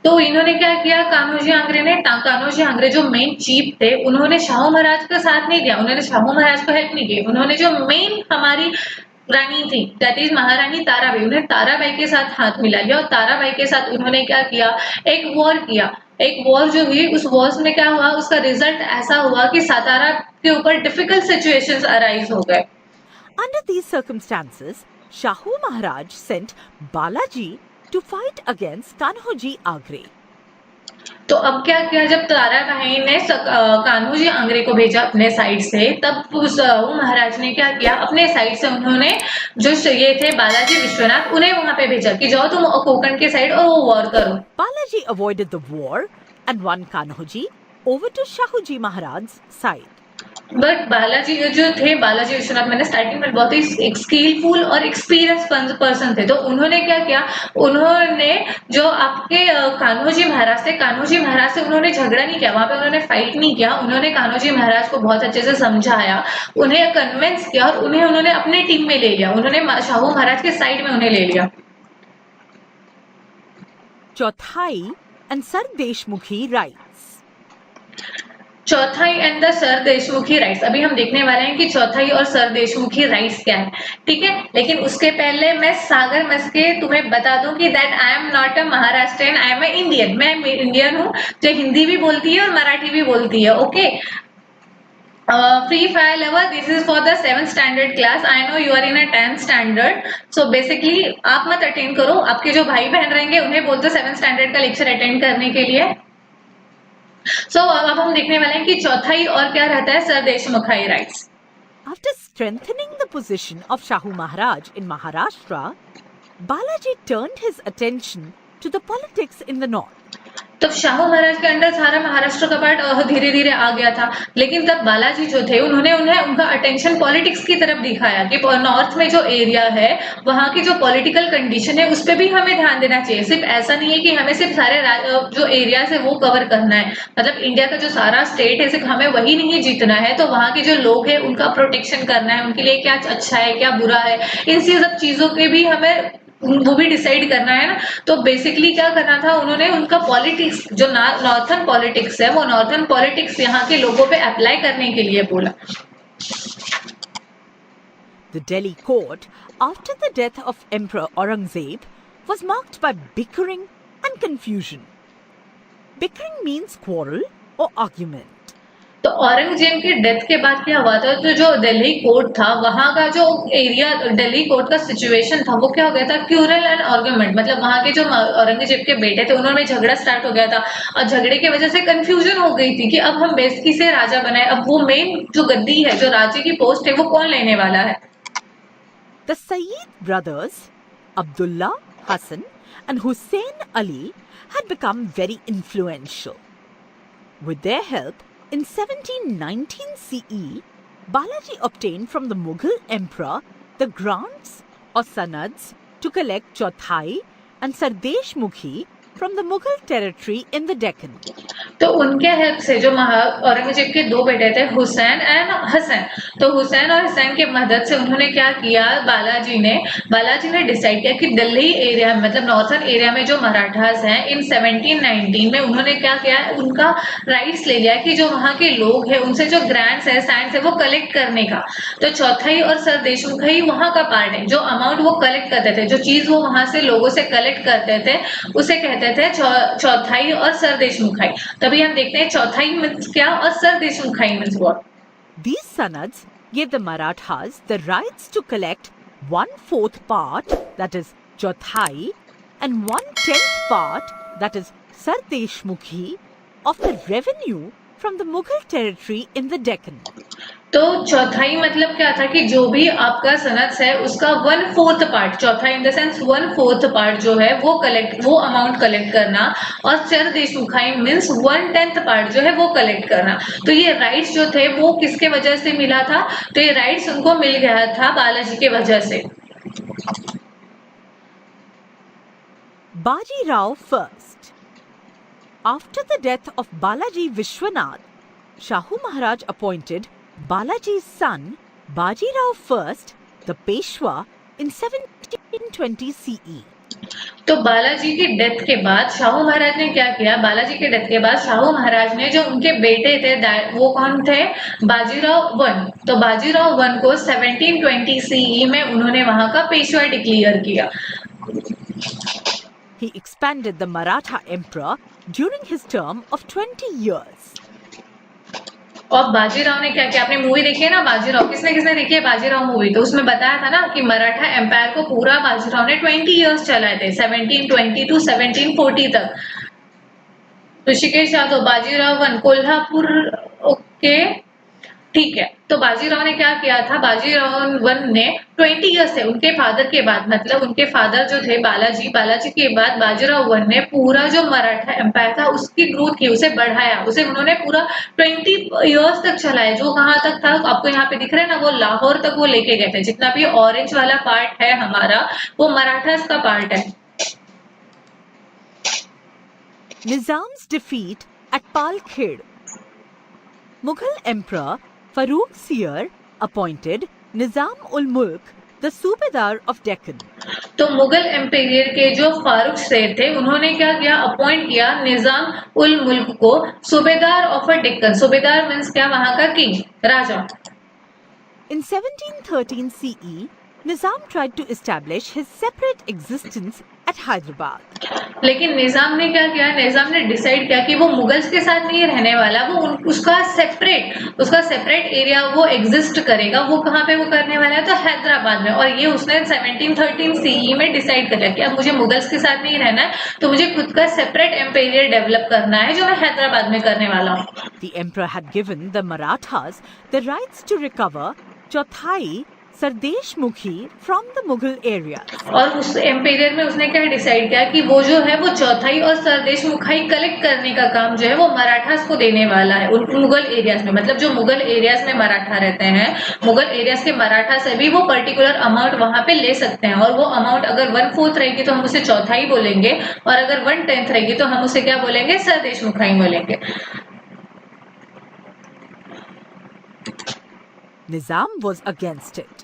तो इन्होंने क्या किया, कान्होजी आंग्रे ने, कान्होजी आंग्रे जो मेन चीफ थे उन्होंने शाहू महाराज का साथ नहीं दिया, उन्होंने शाहू महाराज को हेल्प नहीं की, उन्होंने जो मेन हमारी रानी थी दैट इज महारानी ताराबाई, उन्हें ताराबाई के साथ हाथ मिला लिया और ताराबाई के साथ उन्होंने क्या किया, एक वॉर किया। एक वॉर जो हुई उस वॉर में क्या हुआ, उसका रिजल्ट ऐसा हुआ कि सातारा के ऊपर डिफिकल्ट सिचुएशंस अराइज हो गए। Under these circumstances, Shahu Maharaj sent Balaji to fight against Kanhoji Agre. तो अब क्या किया, जब ताराबाई ने कान्होजी आंग्रे को भेजा अपने साइड से, तब उस महाराज ने क्या किया, अपने साइड से उन्होंने जो ये थे बालाजी विश्वनाथ, उन्हें वहां पे भेजा कि जाओ तुम कोंकण के साइड और वो वॉर करो। Balaji avoided the war and won Kanhoji over to Shahuji Maharaj's side. But Balaji जो थे, बालाजी विश्वनाथ, मैंने स्टार्टिंग में बहुत ही स्किलफुल और एक्सपीरियंस पर्सन थे, तो उन्होंने क्या किया, उन्होंने जो आपके कान्होजी महाराज थे, कान्होजी महाराज से उन्होंने झगड़ा नहीं किया, वहां पे उन्होंने फाइट नहीं किया, उन्होंने कान्होजी महाराज को बहुत अच्छे से समझाया, उन्हें कन्विंस किया और उन्होंने अपने टीम में ले लिया, उन्होंने शाहू महाराज के साइड में उन्हें ले लिया। चौथाई and Sir Deshmukhi rights. चौथाई and the sir Deshmukhi rights, अभी हम देखने वाले हैं कि चौथाई और सर देशमुखी राइट्स क्या है, ठीक है। लेकिन उसके पहले मैं सागर मस्के तुम्हें बता दूं कि that I am not a Maharashtrian, I am a Indian, मैं इंडियन हूँ जो हिंदी भी बोलती है और मराठी भी बोलती है, okay. Free fire lover, this is for the 7th standard class, I know you are in a 10th standard, so basically आप मत अटेंड करो, आपके जो भाई बहन रहेंगे उन्हें बोल दो 7th स्टैंडर्ड का लेक्चर अटेंड करने के लिए। अब हम देखने वाले हैं कि चौथाई और क्या रहता है, sir Deshmukhai rights. After strengthening the position of Shahu Maharaj in Maharashtra, Balaji turned his attention to the politics in the north. तब शाहू महाराज के अंडर सारा महाराष्ट्र का पार्ट धीरे धीरे आ गया था, लेकिन तब बालाजी जो थे उन्होंने उनका अटेंशन पॉलिटिक्स की तरफ दिखाया कि नॉर्थ में जो एरिया है वहां की जो पॉलिटिकल कंडीशन है उस पर भी हमें ध्यान देना चाहिए। सिर्फ ऐसा नहीं है कि हमें सिर्फ सारे जो एरिया है वो कवर करना है, मतलब इंडिया का जो सारा स्टेट है सिर्फ हमें वही नहीं जीतना है, तो वहां के जो लोग हैं उनका प्रोटेक्शन करना है, उनके लिए क्या अच्छा है क्या बुरा है, इन सब चीजों के भी हमें वो भी डिसाइड करना है ना। तो बेसिकली क्या करना था, उन्होंने उनका पॉलिटिक्स जो नॉर्थन पॉलिटिक्स है वो नॉर्थन पॉलिटिक्स यहाँ के लोगों पे अप्लाई करने के लिए बोला। The Delhi court, after the death of Emperor Aurangzeb, was marked by bickering and confusion. Bickering means quarrel or argument. तो औरंगजेब के डेथ के बाद क्या हुआ था, तो जो दिल्ली कोर्ट था वहां का जो एरिया, दिल्ली कोर्ट का सिचुएशन था वो क्या हो गया था, क्यूरल एंड आर्गुमेंट, मतलब वहां के जो औरंगजेब के बेटे थे उन्होंने झगड़ा स्टार्ट हो गया था और झगड़े की वजह से कंफ्यूजन हो गई थी कि अब हम किसे राजा बनाए, अब वो मेन जो गद्दी है, जो राज्य की पोस्ट है वो कौन लेने वाला है। The Sayyid brothers, Abdullah, Hassan, and Hussein Ali, had become very influential. With their help, in 1719 CE, Balaji obtained from the Mughal emperor the grants or sanads to collect Chauthai and Sardesh Mukhi from the Mughal territory in the Deccan. तो उनके help से जो औरंगजेब के दो बेटे थे Hussain and Hasan, तो हुसैन और हसन के मदद से उन्होंने क्या किया, बालाजी ने डिसाइड किया कि दिल्ली एरिया मतलब नॉर्थर्न एरिया में जो मराठास हैं इन 1719 में उन्होंने क्या किया, उनका राइट्स ले लिया कि जो वहाँ के लोग हैं उनसे जो ग्रांट्स है सैंड्स है वो कलेक्ट करने का। तो चौथाई और सर देशमुखी वहाँ का पार्ट है, जो अमाउंट वो कलेक्ट करते थे, जो चीज वो वहां से लोगों से कलेक्ट करते थे उसे कहते थे चौथाई और सर देशमुखाई। तभी हम देखते हैं चौथाई मीन्स क्या और सर देशमुखाई means what. These sanads gave the Marathas the rights to collect 1/4 part, that is Chauthai, and 1/10 part, that is Sardeshmukhi, of the revenue from the Mughal territory in the Deccan. तो चौथाई मतलब क्या था कि जो भी आपका सनद है उसका 1/4 पार्ट, चौथाई इन द सेंस 1/4 पार्ट जो है वो अमाउंट कलेक्ट करना, और सर देशमुखाई मीन्स 1/10 पार्ट जो है वो कलेक्ट करना। तो ये राइट्स जो थे वो किसके वजह से मिला था, तो ये राइट्स उनको मिल गया था बालाजी के वजह से। Baji Rao first. After the death of Balaji Vishwanath, Shahu Maharaj appointed Balaji's son Baji Rao first, the Peshwa, in 1720 CE. तो बालाजी की डेथ के बाद शाहू महाराज ने क्या किया, बालाजी के डेथ के बाद शाहू महाराज ने जो उनके बेटे थे वो कौन थे, बाजीराव वन, तो बाजीराव वन को 1720 CE में उन्होंने वहां का पेशवा डिक्लेयर किया। He expanded the Maratha emperor during his term of 20 years. और बाजीराव ने क्या किया, आपने मूवी देखी है ना बाजीराव, किसने देखी है बाजीराव मूवी, तो उसमें बताया था ना कि मराठा एम्पायर को पूरा बाजीराव ने 20 इयर्स चलाए थे, 1720 टू 1740 तक। ऋषिकेश यादव बाजीराव वन कोल्हापुर, ओके ठीक है। तो बाजीराव ने क्या किया था, बाजीराव वन ने 20 इयर्स थे उनके फादर के बाद, मतलब उनके फादर जो थे बालाजी के बाद बाजीराव वन ने पूरा जो मराठा एम्पायर था उसकी ग्रोथ की, उसे बढ़ाया, उसे उन्होंने पूरा 20 इयर्स तक चलाया। जो कहाँ तक था आपको यहाँ पे दिख रहा है ना, वो लाहौर तक वो लेके गए थे। जितना भी ऑरेंज वाला पार्ट है हमारा वो मराठास का पार्ट है। Nizam's defeat at Palkhid. Mughal Emperor Farooq Sir appointed Nizam ul Mulk the Subedar of Deccan. तो मुगल एम्पायर के जो फारूक शेर थे उन्होंने क्या किया, अपॉइंट किया निजाम उल मुल्क को सूबेदार ऑफ अ डेक्कन। सूबेदार मींस क्या, वहां का king, Raja. In 1713 CE, Nizam tried to establish his separate existence at Hyderabad. लेकिन निजाम ने क्या किया, निजाम ने डिसाइड किया कि वो मुगल्स के साथ नहीं रहने वाला, वो उसका सेपरेट एरिया वो एग्जिस्ट करेगा। वो कहाँ पे वो करने वाला है, तो हैदराबाद में। और ये उसने 1713 CE में डिसाइड कर लिया कि अब मुझे मुगल्स के साथ नहीं रहना है, तो मुझे खुद का सेपरेट एम्पायर डेवलप करना है जो मैं हैदराबाद में करने वाला हूँ। The emperor had given the Marathas the rights to recover Chauthai, Sardeshmukhi from the Mughal area. और उस एम्पायर में उसने क्या डिसाइड किया कि वो जो है वो चौथाई और सरदेशमुखाई कलेक्ट करने का काम जो है वो मराठास को देने वाला है उन मुगल एरियाज में। मतलब जो मुगल एरियाज में मराठा रहते हैं, मुगल एरियाज के मराठा से भी वो पर्टिकुलर अमाउंट वहां पे ले सकते हैं। और वो अमाउंट अगर 1/4 रहेगी तो हम उसे चौथाई बोलेंगे, और अगर 1/10 रहेगी तो हम उसे क्या बोलेंगे, सरदेशमुखाई बोलेंगे। Nizam was against it.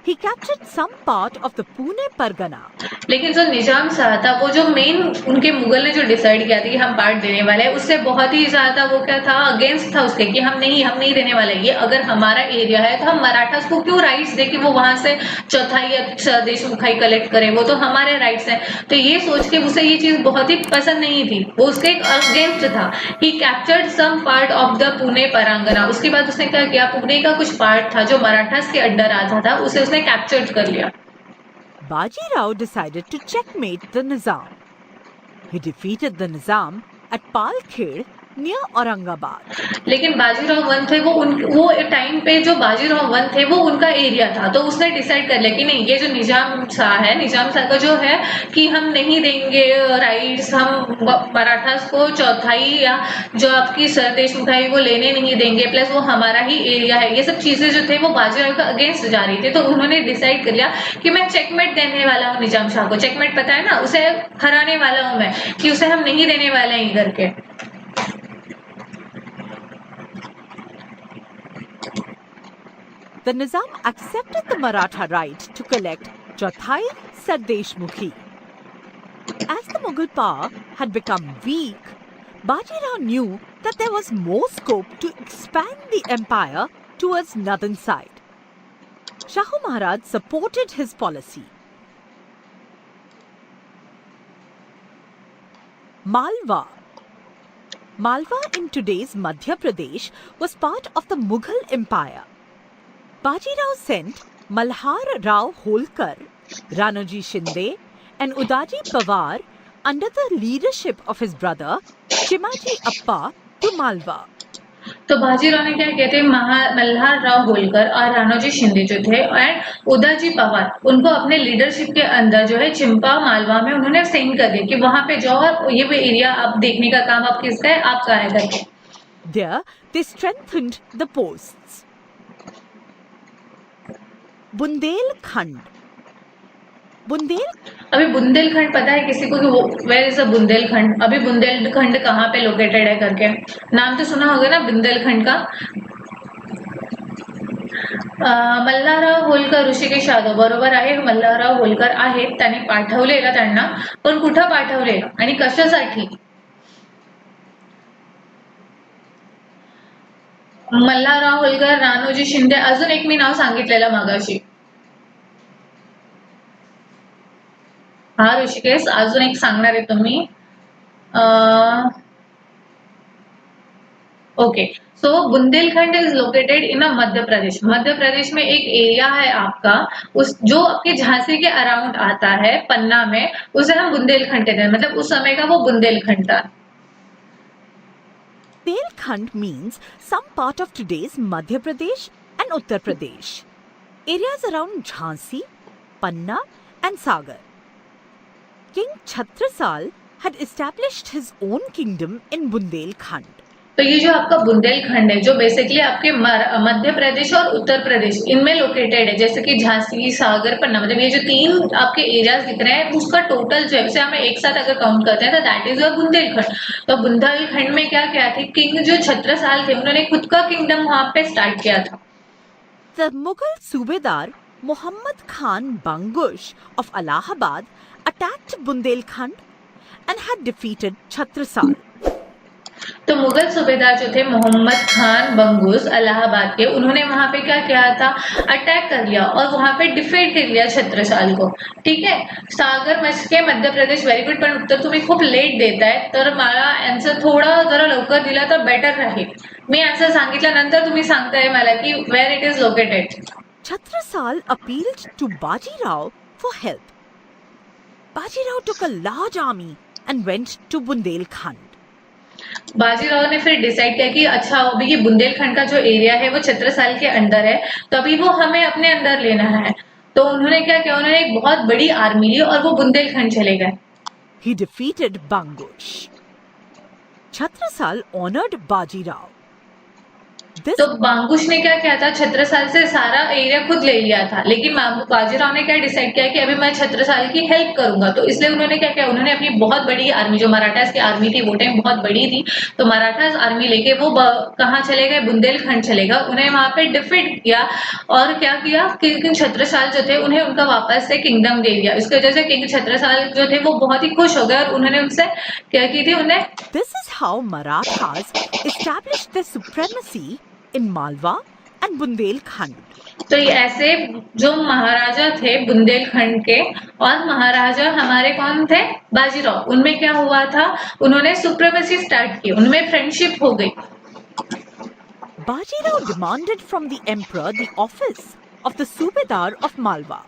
He captured some part of the Pune Pargana. लेकिन जो निजाम साहब था, वो जो मेन उनके मुगल ने जो डिसाइड किया था कि हम पार्ट देने वाले हैं, उससे बहुत ही ज्यादा वो क्या था, अगेंस्ट था उसके, कि हम नहीं देने वाले। ये अगर हमारा एरिया है तो हम मराठास को क्यों राइट्स दे कि वो वहां से चौथाई या सरदेशमुखाई कलेक्ट करे, वो तो हमारे राइट्स हैं। तो ये सोच के उसे ये चीज बहुत ही पसंद नहीं थी, वो उसके अगेंस्ट था। ही captured some part of the Pune pargana. उसके बाद उसने क्या किया, पुणे का कुछ पार्ट था जो मराठास के अंडर आता था, उसे उसने कैप्चर कर लिया। Baji Rao decided to checkmate the Nizam. He defeated the Nizam at Palkhid near Aurangabad. लेकिन बाजीराव वन थे वो टाइम पे जो बाजीराव वन थे वो उनका एरिया था, तो उसने डिसाइड कर लिया कि नहीं, ये जो निजाम शाह का जो है कि हम नहीं देंगे राइट्स, हम मराठास को चौथाई या जो आपकी सरदेश मुठाई वो लेने नहीं देंगे, प्लस वो हमारा ही एरिया है, ये सब चीजें जो थे वो बाजीराव का अगेंस्ट जा रही थी। तो उन्होंने डिसाइड कर लिया कि मैं चेकमेट देने वाला हूँ निजाम शाह को। चेकमेट पता है ना, उसे हराने वाला हूँ मैं, कि उसे हम नहीं देने वाले हैं करके। The Nizam accepted the Maratha right to collect Chauthai Sardeshmukhi. As the Mughal power had become weak, Baji Rao knew that there was more scope to expand the empire towards northern side. Shahu Maharaj supported his policy. Malwa. Malwa in today's Madhya Pradesh was part of the Mughal Empire. Baji Rao sent Malhar Rao Holkar, Ranoji Shinde and Udaji Pawar under the leadership of his brother Chimaji Appa to Malwa. तो बाजीराव ने क्या किया थे, मल्हार राव होलकर और रानोजी शिंदे जो थे and Udaji Pawar, उनको अपने लीडरशिप के अंदर जो है चिंपा मालवा में उन्होंने सेंड कर दिया कि वहां पे जाओ और ये भी एरिया आप देखने का काम आप किसका है, आपका है करके। There they strengthened the posts. Bundelkhand. अभी बुंदेलखंड पता है किसी को कि वो वेयर इज अ बुंदेलखंड? अभी बुंदेलखंड कहाँ पे लोकेटेड है करके नाम तो सुना होगा ना बुंदेलखंड का। मल्हारराव होलकर ऋषिकेश यादव बरोबर आहे, मल्हारराव होलकर आहेत, त्यांनी पाठवलेलं त्यांना, पण कुठं पाठवलेलं आणि कशासाठी? मल्हारराव होलकर, रानोजी शिंदे, अजून एक मी नाव सांगितलेलं मागाशी, हा ऋषिकेश, अजून एक सांगणार आहे तुम्ही। Okay, so Bundelkhand is located in a Madhya Pradesh. Madhya Pradesh में एक एरिया है आपका, उस जो आपके झांसी के अराउंड आता है, पन्ना में, उसे हम बुंदेलखंड कहते हैं, मतलब उस समय का वो बुंदेलखंड था। Bundelkhand means some part of today's Madhya Pradesh and Uttar Pradesh. Areas around Jhansi, Panna and Sagar. King Chhatrasal had established his own kingdom in Bundelkhand. तो ये जो आपका बुंदेलखंड है जो बेसिकली आपके मध्य प्रदेश और उत्तर प्रदेश इनमें लोकेटेड है, जैसे कि झांसी, सागर, पन्ना, मतलब ये जो तीन आपके एरियाज दिख रहे हैं उसका टोटल जो है उसे हमें एक साथ अगर काउंट करते हैं तो दैट इज अ बुंदेलखंड। तो बुंदेलखंड में क्या क्या थे, किंग जो छत्रसाल थे उन्होंने खुद का किंगडम वहां पे स्टार्ट किया था। The Mughal Subedar Muhammad Khan Bangush of Allahabad attacked Bundelkhand and had defeated Chhatrasal. तो मुगल सूबेदार जो थे मोहम्मद खान बंगूस इलाहाबाद के, उन्होंने वहां पे क्या किया था, अटैक कर लिया और वहां पे डिफीट कर लिया छत्रसाल को। ठीक है, सागर के मध्य प्रदेश, व्हेरी गुड, पण उत्तर तुम्ही खूप लेट देताय, तर मला आन्सर थोडा जरा लवकर दिला तर बेटर राहील। मी आन्सर सांगितल्यानंतर तुम्ही सांगताय मला की where it is located. Chhatrasal appealed to Baji Rao for help. Baji Rao took a large army and went to Bundelkhand. Bajirao ने फिर डिसाइड किया कि अच्छा अभी ये बुंदेलखंड का जो एरिया है वो छत्रसाल के अंदर है, तो अभी वो हमें अपने अंदर लेना है। तो उन्होंने क्या किया, उन्होंने एक बहुत बड़ी आर्मी ली और वो बुंदेलखंड चले गए। He defeated Bangush. Chhatrasal honored Baji Rao. तो बांगुश ने क्या किया था, छत्रसाल से सारा एरिया खुद ले लिया था, लेकिन बाजीराव ने क्या डिसाइड किया कि अभी मैं छत्रसाल की हेल्प करूंगा। तो इसलिए उन्होंने क्या किया, उन्होंने अपनी बहुत बड़ी आर्मी, जो मराठास की आर्मी थी वो टाइम बहुत बड़ी थी, तो मराठास आर्मी लेके वो कहाँ चले गए, बुंदेलखंड चले गए, उन्हें वहां पे डिफीट किया और क्या किया, किंग छत्रसाल जो थे उन्हें उनका वापस से किंगडम दे दिया। इसकी वजह से किंग छत्रसाल जो थे वो बहुत ही खुश हो गए और उन्होंने उनसे क्या की थी, उन्हें This is how Marathas established their supremacy in Malwa and Bundelkhand. तो ये ऐसे जो महाराजा थे बुंदेलखंड के और महाराजा हमारे कौन थे, बाजीराव, उनमें क्या हुआ था, उन्होंने सुप्रीमेसी स्टार्ट की, उनमें फ्रेंडशिप हो गई। Baji Rao demanded from the emperor the office of the Subedar of Malwa.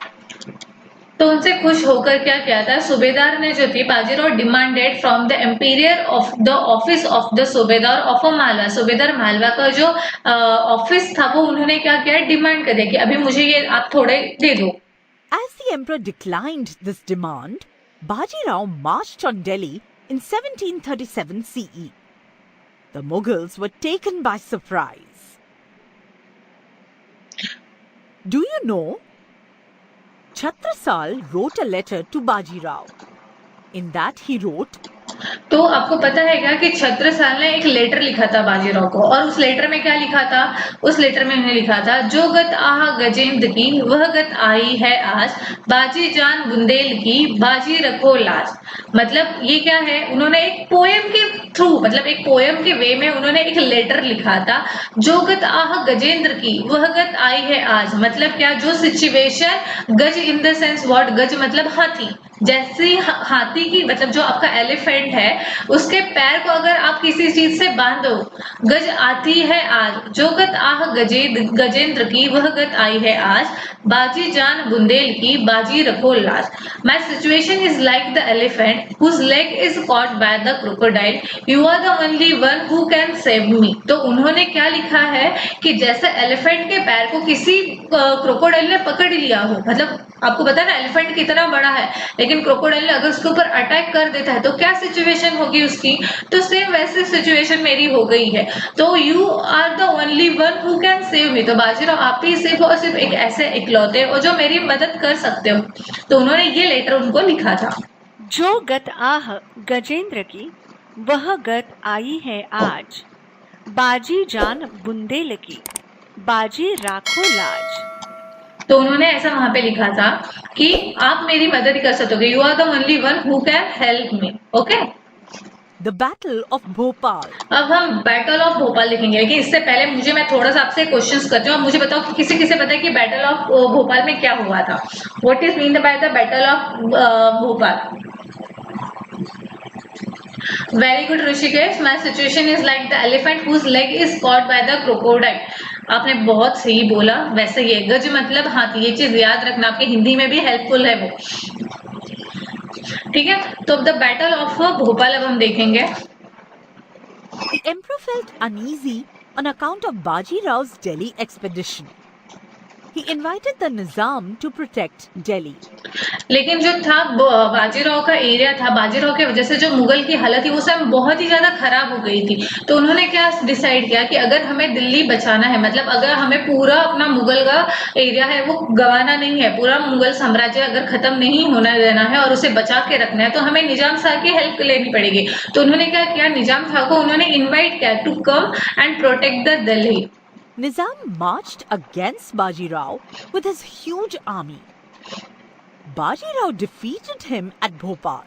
तो उनसे खुश होकर क्या किया था सूबेदार ने जो थी Bajirao demanded from the emperor of the office of the subedar of a Malwa, सूबेदार मालवा का जो ऑफिस था वो उन्होंने क्या किया, डिमांड कर दिया कि अभी मुझे ये आप थोड़े दे दो। As the emperor declined this demand, Baji Rao marched on Delhi in 1737 CE. The Mughals were taken by surprise. Do you know? Chhatrasal wrote a letter to Baji Rao. In that he wrote, तो आपको पता है क्या कि छत्रसाल ने एक letter लिखा था बाजीराव को, और उस लेटर में क्या लिखा था, उस लेटर में उन्होंने लिखा था जो गत आह गजेंद्र की वह गत आई है आज, बाजी जान बुंदेल की बाजी रखो लाज। मतलब ये क्या है, उन्होंने एक पोएम के थ्रू, मतलब एक पोएम के वे में उन्होंने एक लेटर लिखा था, जो गत आह गजेंद्र की वह गत आई है आज। मतलब क्या, जो सिचुएशन गज इन द सेंस व्हाट, गज मतलब हाथी, जैसी हाथी की मतलब जो आपका एलिफेंट है उसके पैर को अगर आप किसी चीज से बांधो, गज आती है आज, जो गत आह गजेंद्र की वह गत आई है आज, बाजी जान बुंदेल की बाजी रखो लाज। My situation is like the elephant whose leg is caught by the crocodile, you are the only one who can save me. तो उन्होंने क्या लिखा है कि जैसे एलिफेंट के पैर को किसी क्रोकोडाइल ने पकड़ लिया हो, मतलब आपको पता है ना एलिफेंट कितना बड़ा है, लेकिन क्रोकोडाइल ने अगर उसके ऊपर अटैक कर देता है तो क्या सिचुएशन होगी उसकी, तो सेम वैसे सिचुएशन मेरी हो गई है। तो you are the only one who can save me, तो बाजीराव आप ही सिर्फ और सिर्फ एक ऐसे इकलौते और जो मेरी मदद कर सकते हो। तो उन्होंने ये लेटर उनको लिखा था। जो गत आह गजेंद्र की वह गत आई है आज, बाजी जान बुंदेल की बाजी राखो लाज। तो उन्होंने ऐसा वहां पे लिखा था कि आप मेरी मदद कर सकोगे, you are the only one who can help me. Okay, The Battle of Bhopal. अब हम बैटल ऑफ भोपाल लिखेंगे, लेकिन इससे पहले मैं थोड़ा सा आपसे क्वेश्चंस करती हूँ। मुझे बताओ कि किसे किसे पता है कि बैटल ऑफ भोपाल में क्या हुआ था, what is mean by the battle of Bhopal. Very good Rishikesh, my situation is like the elephant whose leg is caught by the crocodile. आपने बहुत सही बोला। वैसे ये गज मतलब हाथी, ये चीज याद रखना, आपके हिंदी में भी हेल्पफुल है वो। ठीक है, तो अब द बैटल ऑफ भोपाल अब हम देखेंगे। The emperor felt uneasy on account of Baji Rao's Delhi expedition. He invited the Nizam to protect Delhi. लेकिन जो था बाजीराव का एरिया था, बाजीराव की वजह से जो मुगल की हालत थी वो सब बहुत ही ज्यादा खराब हो गई थी। तो उन्होंने क्या डिसाइड किया कि अगर हमें दिल्ली बचाना है, मतलब अगर हमें पूरा अपना मुगल का एरिया है वो गंवाना नहीं है, पूरा मुगल साम्राज्य अगर खत्म नहीं होने देना है और उसे बचा के रखना है, तो हमें निजाम शाह की हेल्प लेनी पड़ेगी। तो उन्होंने क्या किया, निजाम शाह को उन्होंने इन्वाइट किया to come and protect the Delhi. Nizam marched against Baji Rao with his huge army. Baji Rao defeated him at Bhopal.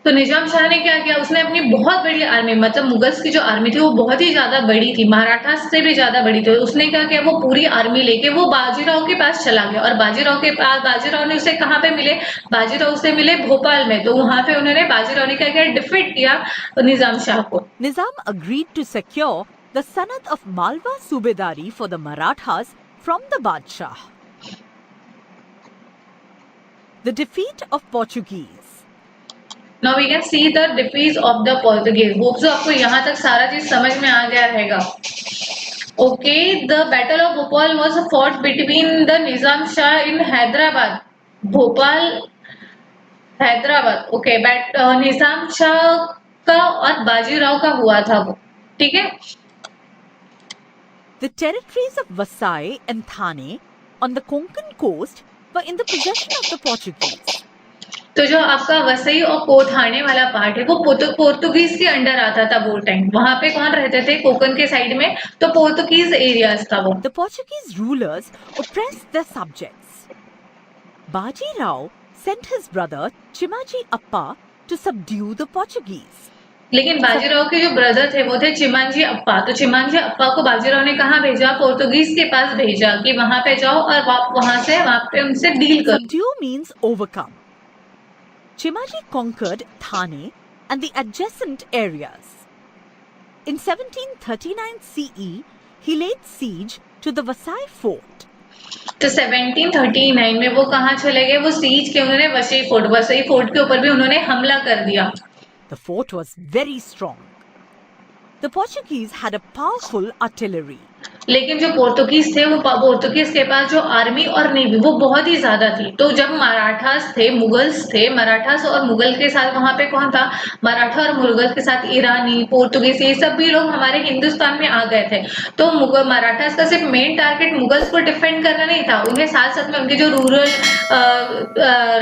तो निजाम शाह ने क्या किया, उसने अपनी बहुत बड़ी आर्मी, मतलब मुगल्स की जो आर्मी थी वो बहुत ही ज्यादा बड़ी थी, मराठा से भी ज्यादा बड़ी थी। उसने क्या किया, वो पूरी आर्मी लेके वो बाजीराव के पास चला गया, और बाजीराव के पास, बाजीराव ने उसे कहाँ पे मिले, बाजीराव उसे मिले भोपाल में। तो वहां पे उन्होंने, बाजीराव ने क्या किया, डिफीट किया निजाम शाह को। Nizam agreed to secure the sanat of Malwa Subedari for the Marathas from the Badshah. The defeat of Portuguese. Now we can see the defeat of the Portuguese. Hope so आपको यहाँ तक सारा चीज समझ में आ गया रहेगा। Okay, the Battle of Bhopal was fought between the Nizam Shah in Hyderabad. Bhopal, Hyderabad. Okay, Nizam Shah का और बाजीराव का हुआ था वो। ठीक है, The territories of Vasai and Thane on the Konkan coast were in the possession of the Portuguese. तो जो आपका वसई और कोथाने वाला पार्ट है वो पोर्तुगीज के अंडर आता था वो टाइम। वहां पे कौन रहते थे, कोकन के साइड में, तो पोर्तुगीज एरियाज था वो। The Portuguese rulers oppressed their subjects. Baji Rao sent his brother Chimaji Appa to subdue the Portuguese. लेकिन बाजीराव के जो ब्रदर थे वो थे चिमांजी अप्पा। तो चिमांजी अप्पा को बाजीराव ने कहाँ भेजा, पोर्तुगीज के पास भेजा कि वहां पे जाओ और वहां पे उनसे डील करो। Subdue means overcome. Chimaji conquered Thane and the adjacent areas. In 1739 CE, he laid siege to the Vasai fort. तो 1739 में वो कहाँ चले गए? वो सीज के उन्होंने वसई फोर्ट के ऊपर भी उन्होंने हमला कर दिया। The fort was very strong. The Portuguese had a powerful artillery. लेकिन जो पोर्तुगीज थे वो पोर्तुगीज के पास जो आर्मी और नेवी वो बहुत ही ज्यादा थी। तो जब मराठास थे, मुगल्स थे, मराठास और मुगल के साथ वहां पे कौन था? मराठा और मुगल के साथ ईरानी, पोर्तुगीज, ये सब भी लोग हमारे हिंदुस्तान में आ गए थे। तो मुगल मराठास का सिर्फ मेन टारगेट मुगल्स को डिफेंड करना नहीं था, उन्हें साथ साथ में उनके जो रूरल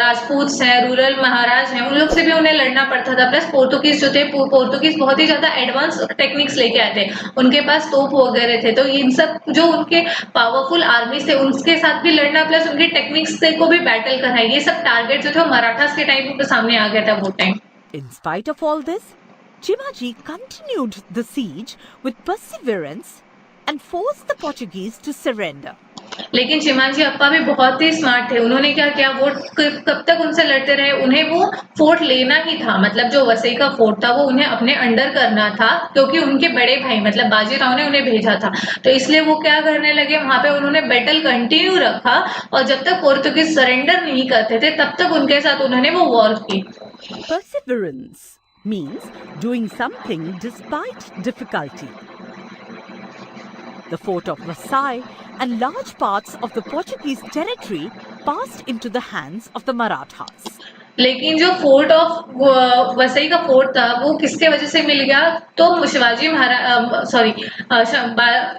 राजपूत हैं, रूरल महाराज हैं, उन लोग से भी उन्हें लड़ना पड़ता था। प्लस पोर्तुगीज जो थे, पोर्तुगीज बहुत ही ज्यादा एडवांस टेक्निक्स लेके आए थे, उनके पास तोप वगैरह थे। तो इन सब जो उनके पावरफुल आर्मी थे उनके साथ भी लड़ना, प्लस उनके टेक्निक्स से को भी बैटल करना, ये सब टारगेट जो थे वो मराठास के टाइम पे सामने आ गया था वो time. In spite of all this, Chimaji continued the siege with perseverance and forced the Portuguese to surrender. लेकिन चिमाजी अप्पा भी बहुत ही स्मार्ट थे। उन्होंने क्या किया, वो कब तक उनसे लड़ते रहे, उन्हें वो फोर्ट लेना ही था। मतलब जो वसई का फोर्ट था वो उन्हें अपने अंडर करना था, क्योंकि उनके बड़े भाई मतलब बाजीराव ने उन्हें भेजा था। तो इसलिए वो क्या करने लगे, वहां पे उन्होंने बैटल कंटिन्यू रखा, और जब तक पोर्तुगीज सरेंडर नहीं करते थे तब तक उनके साथ उन्होंने वो वॉर की। Perseverance means doing something despite difficulty. The fort of Vasai and large parts of the Portuguese territory passed into the hands of the Marathas. लेकिन जो फोर्ट ऑफ वसई का फोर्ट था वो किसके वजह से मिल गया? तो शिवाजी महाराज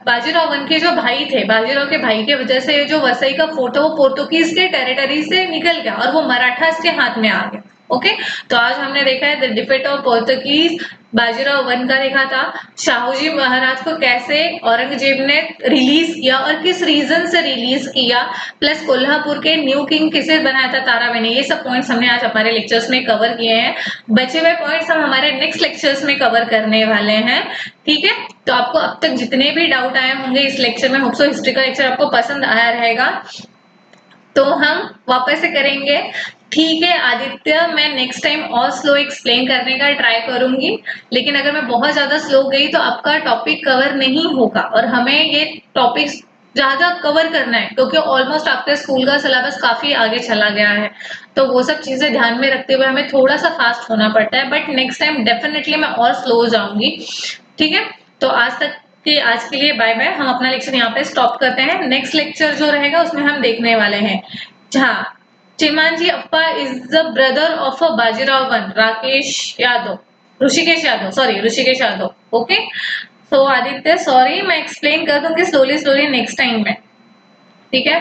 बाजीराव उनके जो भाई थे, बाजीराव के भाई के वजह से जो वसई का फोर्ट था वो पोर्तुगीज के टेरिटरी से निकल गया और वो मराठास के हाथ में आ गया। ओके, तो आज हमने देखा है the defeat of Portuguese, Bajirao one का देखा था, शाहूजी महाराज को कैसे औरंगजेब ने रिलीज किया और किस रीजन से रिलीज किया, प्लस कोल्हापुर के न्यू किंग किसे बनाया था, ताराबाई ने। ये सब पॉइंट्स हमने आज हमारे लेक्चर्स में कवर किए हैं। बचे हुए पॉइंट्स हम हमारे नेक्स्ट लेक्चर्स में कवर करने वाले हैं। ठीक है, तो आपको अब तक जितने भी डाउट आए होंगे इस लेक्चर में, होप सो हिस्ट्री का लेक्चर आपको पसंद आया रहेगा। तो हम वापस से करेंगे। ठीक है आदित्य, मैं नेक्स्ट टाइम और स्लो एक्सप्लेन करने का ट्राई करूंगी, लेकिन अगर मैं बहुत ज्यादा स्लो गई तो आपका टॉपिक कवर नहीं होगा, और हमें ये टॉपिक ज्यादा कवर करना है क्योंकि ऑलमोस्ट आपके स्कूल का सिलेबस काफी आगे चला गया है। तो वो सब चीजें ध्यान में रखते हुए हमें थोड़ा सा फास्ट होना पड़ता है, बट नेक्स्ट टाइम डेफिनेटली मैं और स्लो हो जाऊंगी। ठीक है, तो आज के लिए बाय बाय। हम अपना लेक्चर यहाँ पे स्टॉप करते हैं। नेक्स्ट लेक्चर जो रहेगा उसमें हम देखने वाले हैं जहाँ Chimaji Appa is the brother of a Bajirao one, Rishikesh Yadav. Okay, so Aditya sorry, मैं एक्सप्लेन कर दूंगी स्लोली नेक्स्ट टाइम में। ठीक है।